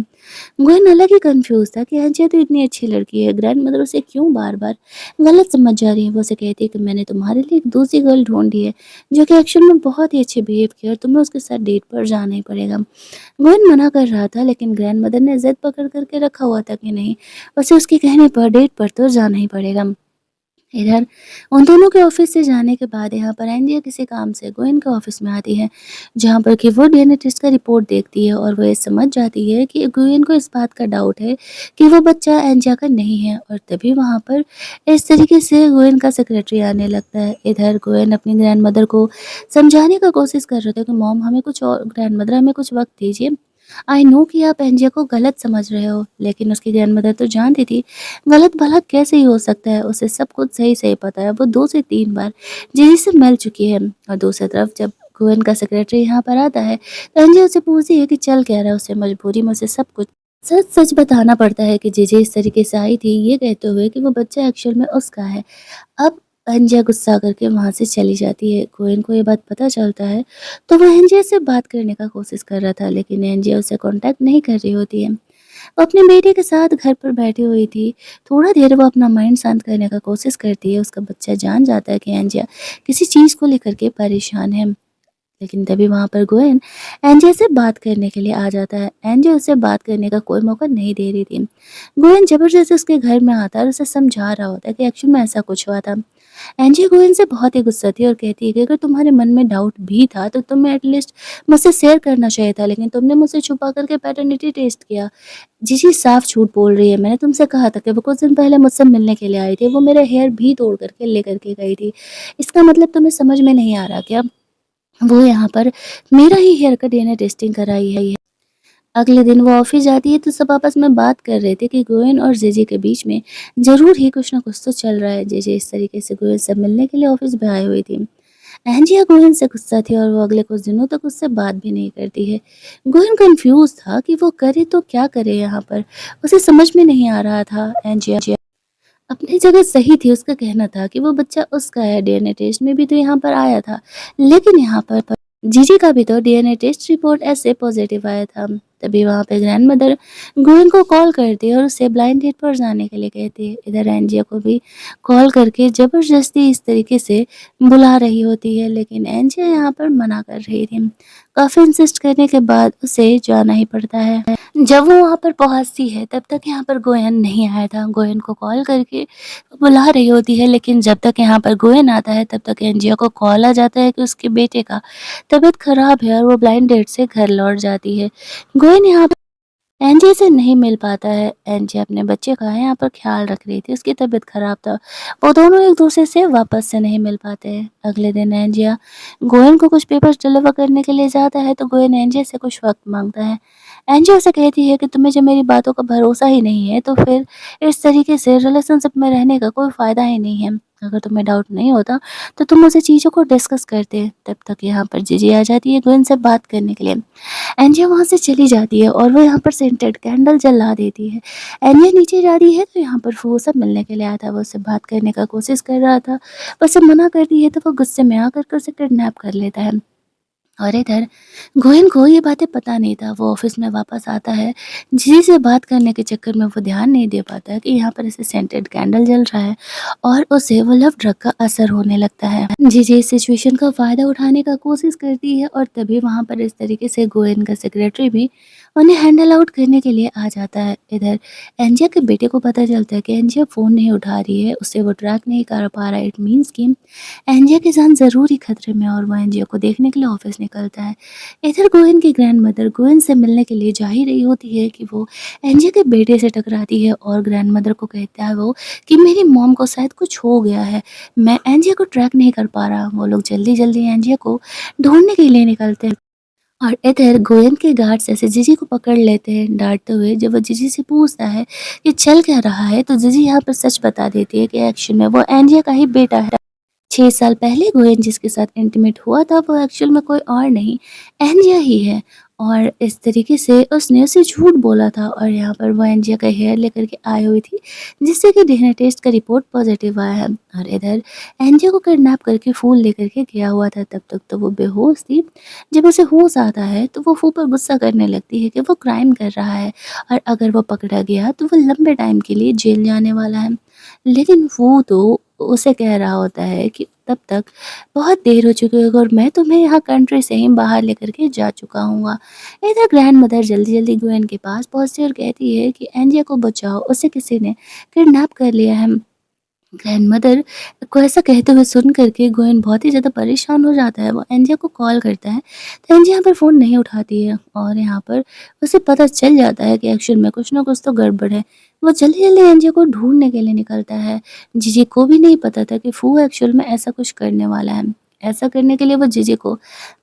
गोयन अलग ही कंफ्यूज था कि एंजिया तो इतनी अच्छी लड़की है, ग्रैंड मदर उसे क्यों बार बार गलत समझ जा रही है। वो उसे कहती है कि मैंने तुम्हारे लिए एक दूसरी गर्ल ढूंढी है जो कि एक्चुअल में बहुत ही अच्छे बिहेव किया और तुम्हें उसके साथ डेट पर जाना ही पड़ेगा। गोविंद मना कर रहा था लेकिन ग्रैंडमदर ने ज़िद पकड़ कर के रखा हुआ था कि नहीं, उसे उसके कहने पर डेट पर तो जाना ही पड़ेगा। इधर उन दोनों के ऑफिस से जाने के बाद यहाँ पर एंजिया किसी काम से गोविंद के ऑफिस में आती है, जहाँ पर कि वो डीएनए टेस्ट का रिपोर्ट देखती है और वो ये समझ जाती है कि गोविंद को इस बात का डाउट है कि वो बच्चा एंजिया का नहीं है। और तभी वहाँ पर इस तरीके से गोविंद का सेक्रेटरी आने लगता है। इधर गोविंद अपनी ग्रैंड मदर को समझाने का कोशिश कर रहे थे कि मॉम हमें कुछ और, ग्रैंड मदर हमें कुछ वक्त दीजिए, आई नो कि आप एंजिया को गलत समझ रहे हो। लेकिन उसकी ग्रैंडमदर तो जानती थी गलत भला कैसे ही हो सकता है, उसे सब कुछ सही-सही पता है। वो 2 से 3 बार जेडी से मिल चुकी है। और दूसरी तरफ जब गोविंद का सेक्रेटरी यहाँ पर आता है तो एंजिया उससे पूछती है कि चल क्या रहा है। उसे मजबूरी में उसे सब कुछ सच-सच बताना पड़ता है कि जीजी इस तरीके से आई थी, ये कहते हुए कि वो बच्चा एक्चुअल में उसका है। अब अंजिया गुस्सा करके वहाँ से चली जाती है। गोयन को ये बात पता चलता है तो वो एंजिया से बात करने का कोशिश कर रहा था लेकिन एंजिया उसे कांटेक्ट नहीं कर रही होती है। वो अपने बेटे के साथ घर पर बैठी हुई थी। थोड़ा देर वो अपना माइंड शांत करने का कोशिश करती है। उसका बच्चा जान जाता है कि एंजिया किसी चीज़ को लेकर के परेशान है। लेकिन तभी वहाँ पर गोयन एंजिया से बात करने के लिए आ जाता है। एंजिया उसे बात करने का कोई मौका नहीं दे रही थी। गोयन ज़बरदस्ती उसके घर में आता है और उसे समझा रहा होता है कि एक्चुअल में ऐसा कुछ हुआ था। एंजी गोयन से बहुत ही गुस्सा थी और कहती है कि अगर तुम्हारे मन में डाउट भी था तो तुम्हें एटलीस्ट मुझसे शेयर करना चाहिए था, लेकिन तुमने मुझसे छुपा करके पैटर्निटी टेस्ट किया। जीजी साफ झूठ बोल रही है। मैंने तुमसे कहा था कि वो कुछ दिन पहले मुझसे मिलने के लिए आई थी, वो मेरा हेयर भी तोड़ करके लेकर के गई थी। इसका मतलब तुम्हें समझ में नहीं आ रहा क्या? वो यहाँ पर मेरा ही हेयर का डीएनए टेस्टिंग कराई है। अगले दिन वो ऑफिस जाती है तो सब आपस में बात कर रहे थे कि गोयन और जीजी के बीच में ज़रूर ही कुछ ना कुछ तो चल रहा है। जीजी इस तरीके से गोयन से मिलने के लिए ऑफिस में आई हुई थी। एंजिया गोयन से गुस्सा थी और वो अगले कुछ दिनों तक उससे बात भी नहीं करती है। गोयन कंफ्यूज था कि वो करे तो क्या करे यहाँ पर, उसे समझ में नहीं आ रहा था। एंजिया अपनी जगह सही थी, उसका कहना था कि वो बच्चा उसका है, डीएनए टेस्ट में भी तो यहाँ पर आया था। लेकिन यहाँ पर जीजी का भी तो डीएनए टेस्ट रिपोर्ट ऐसे पॉजिटिव आया था। तभी वहाँ पे ग्रैंडमदर गोयन को कॉल करती है और उसे ब्लाइंड डेट पर जाने के लिए कहती है। इधर एंजिया को भी कॉल करके ज़बरदस्ती इस तरीके से बुला रही होती है, लेकिन एंजिया यहाँ पर मना कर रही थी। काफ़ी इंसिस्ट करने के बाद उसे जाना ही पड़ता है। जब वो वहाँ पर पहुँचती है तब तक यहाँ पर गोयन नहीं आया था। गोयन को कॉल करके बुला रही होती है, लेकिन जब तक यहाँ पर गोयन आता है तब तक एंजिया को कॉल आ जाता है कि उसके बेटे का तबीयत खराब है और वो ब्लाइंड डेट से घर लौट जाती है। गोयन यहाँ एनजी से नहीं मिल पाता है। एनजी अपने बच्चे का यहाँ पर ख्याल रख रही थी, उसकी तबीयत खराब था। वो दोनों एक दूसरे से वापस से नहीं मिल पाते हैं। अगले दिन एंजिया गोयन को कुछ पेपर्स डिलीवर करने के लिए जाता है तो गोयन एंजिया से कुछ वक्त मांगता है। एंजिया उसे कहती है कि तुम्हें जब मेरी बातों का भरोसा ही नहीं है तो फिर इस तरीके से रिलेशनशिप में रहने का कोई फ़ायदा ही नहीं है। अगर तुम्हें डाउट नहीं होता तो तुम मुझसे चीज़ों को डिस्कस करते। तब तक यहाँ पर जीजी आ जाती है गोयन से बात करने के लिए। एंजिया वहाँ से चली जाती है और वो यहाँ पर सेंटेड कैंडल जला देती है। एंजिया नीचे जा रही है तो यहाँ पर वो सब मिलने के लिए आया था। वो उससे बात करने का कोशिश कर रहा था, वो उसे मना करती है तो वो गुस्से में आकर के उसे किडनैप कर लेता है। और इधर गोयन को ये बातें पता नहीं था। वो ऑफिस में वापस आता है, जीजी से बात करने के चक्कर में वो ध्यान नहीं दे पाता है कि यहाँ पर ऐसे सेंटेड कैंडल जल रहा है और उसे वो लव ड्रग का असर होने लगता है। जीजी इस सिचुएशन का फ़ायदा उठाने का कोशिश करती है और तभी वहाँ पर इस तरीके से गोयन का सेक्रेटरी भी उन्हें हैंडल आउट करने के लिए आ जाता है। इधर एंजिया के बेटे को पता चलता है कि एंजिया फ़ोन नहीं उठा रही है, उसे वो ट्रैक नहीं कर पा रहा है। इट मीन्स कि एंजिया की जान ज़रूर ही खतरे में है और वो एंजिया को देखने के लिए ऑफिस निकलता है। इधर गोयन की ग्रैंडमदर गोयन से मिलने के लिए जा ही रही होती है कि वो एंजिया के बेटे से टकराती है और ग्रैंडमदर को कहता है वो कि मेरी मॉम को शायद कुछ हो गया है, मैं एंजिया को ट्रैक नहीं कर पा रहा। वो लोग जल्दी-जल्दी एंजिया को ढूँढने के लिए निकलते हैं। और इधर गोयन के गार्ड्स ऐसे जीजी को पकड़ लेते हैं डाँटते हुए। जब वो जीजी से पूछता है कि चल क्या रहा है तो जीजी यहाँ पर सच बता देती है कि एक्चुअल में वो एंजिया का ही बेटा है। 6 साल पहले गोयन जिसके साथ इंटीमेट हुआ था वो एक्चुअल में कोई और नहीं, एंजिया ही है। और इस तरीके से उसने उसे झूठ बोला था और यहाँ पर वो एंजिया का हेयर लेकर के आई हुई थी, जिससे कि डीएनए टेस्ट का रिपोर्ट पॉजिटिव आया है। और इधर एंजिया को किडनैप करके फूल लेकर के गया हुआ था। तब तक तो वो बेहोश थी। जब उसे होश आता है तो वो फू पर गुस्सा करने लगती है कि वो क्राइम कर रहा है और अगर वो पकड़ा गया तो वो लंबे टाइम के लिए जेल जाने वाला है। लेकिन वो तो उसे कह रहा होता है कि तब तक बहुत देर हो चुकी होगी और मैं तुम्हें यहाँ कंट्री से ही बाहर लेकर के जा चुका हूँगा। इधर ग्रैंडमदर जल्दी-जल्दी गोयन के पास पहुँचती है और कहती है कि एंजिया को बचाओ, उसे किसी ने किडनैप कर लिया है। ग्रैंडमदर को ऐसा कहते हुए सुन कर के गोयन बहुत ही ज़्यादा परेशान हो जाता है। वो एंजिया को कॉल करता है, तो एंजिया यहाँ पर फ़ोन नहीं उठाती है और यहाँ पर उसे पता चल जाता है कि एक्चुअल में कुछ ना कुछ तो गड़बड़ है। वो जल्दी-जल्दी एंजिया को ढूँढने के लिए निकलता है। जीजी को भी नहीं पता था कि फू एक्चुअल में ऐसा कुछ करने वाला है। ऐसा करने के लिए वो जीजी को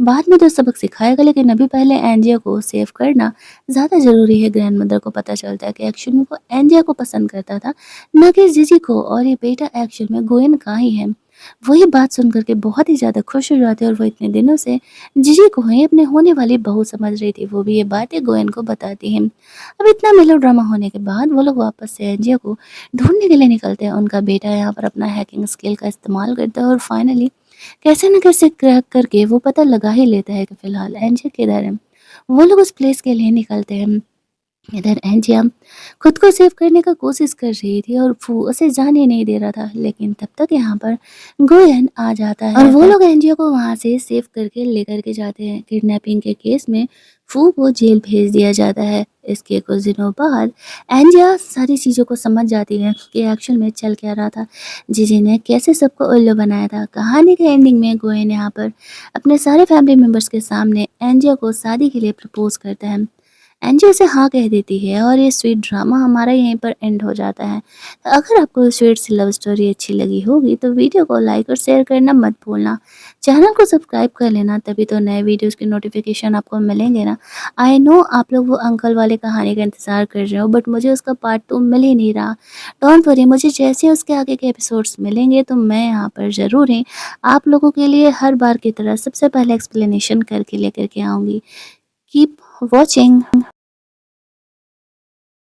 बाद में तो सबक सिखाएगा, लेकिन अभी पहले एंजिया को सेव करना ज़्यादा ज़रूरी है। ग्रैंडमदर को पता चलता है कि एक्चुअल में वो एंजिया को पसंद करता था, ना कि जीजी को, और ये बेटा एक्चुअल में गोयन का ही है। वो ये बात सुन कर के बहुत ही ज़्यादा खुश हो जाते हैं और वो इतने दिनों से जीजी को ही अपने होने वाली बहू समझ रही थी। वो भी ये बातें गोयन को बताती हैं। अब इतना मेलोड्रामा होने के बाद वो लोग वापस से एंजिया को ढूँढने के लिए निकलते हैं। उनका बेटा यहाँ पर अपना हैकिंग स्किल का इस्तेमाल करता है और फाइनली कैसे न कैसे क्रैक करके वो पता लगा ही लेता है कि फ़िलहाल एंजिया किधर है। वो लोग उस प्लेस के लिए निकलते हैं। इधर एंजिया खुद को सेव करने का कोशिश कर रही थी और फू उसे जाने नहीं दे रहा था, लेकिन तब तक यहाँ पर गोयन आ जाता है और वो लोग एंजिया को वहाँ से सेव करके लेकर के जाते हैं। किडनैपिंग के केस में फू को जेल भेज दिया जाता है। इसके कुछ दिनों बाद एंजिया सारी चीज़ों को समझ जाती है कि एक्चुअल में चल क्या रहा था, जीजी ने कैसे सबको उल्लू बनाया था। कहानी के एंडिंग में गोयन यहाँ पर अपने सारे फैमिली मेम्बर्स के सामने एंजिया को शादी के लिए प्रपोज करता है। एंजी उसे हाँ कह देती है और ये स्वीट ड्रामा हमारा यहीं पर एंड हो जाता है। तो अगर आपको स्वीट सी लव स्टोरी अच्छी लगी होगी तो वीडियो को लाइक और शेयर करना मत भूलना। चैनल को सब्सक्राइब कर लेना, तभी तो नए वीडियोज़ की नोटिफ़िकेशन आपको मिलेंगे ना। आई नो आप लोग वो अंकल वाले कहानी का इंतज़ार कर रहे हो, बट मुझे उसका पार्ट 2 मिल ही नहीं रहा। डोंट वरी, मुझे जैसे ही उसके आगे के एपिसोड्स मिलेंगे तो मैं यहाँ पर ज़रूर ही आप लोगों के लिए हर बार की तरह सबसे पहले एक्सप्लेनेशन करके लेकर के आऊँगी। Keep watching.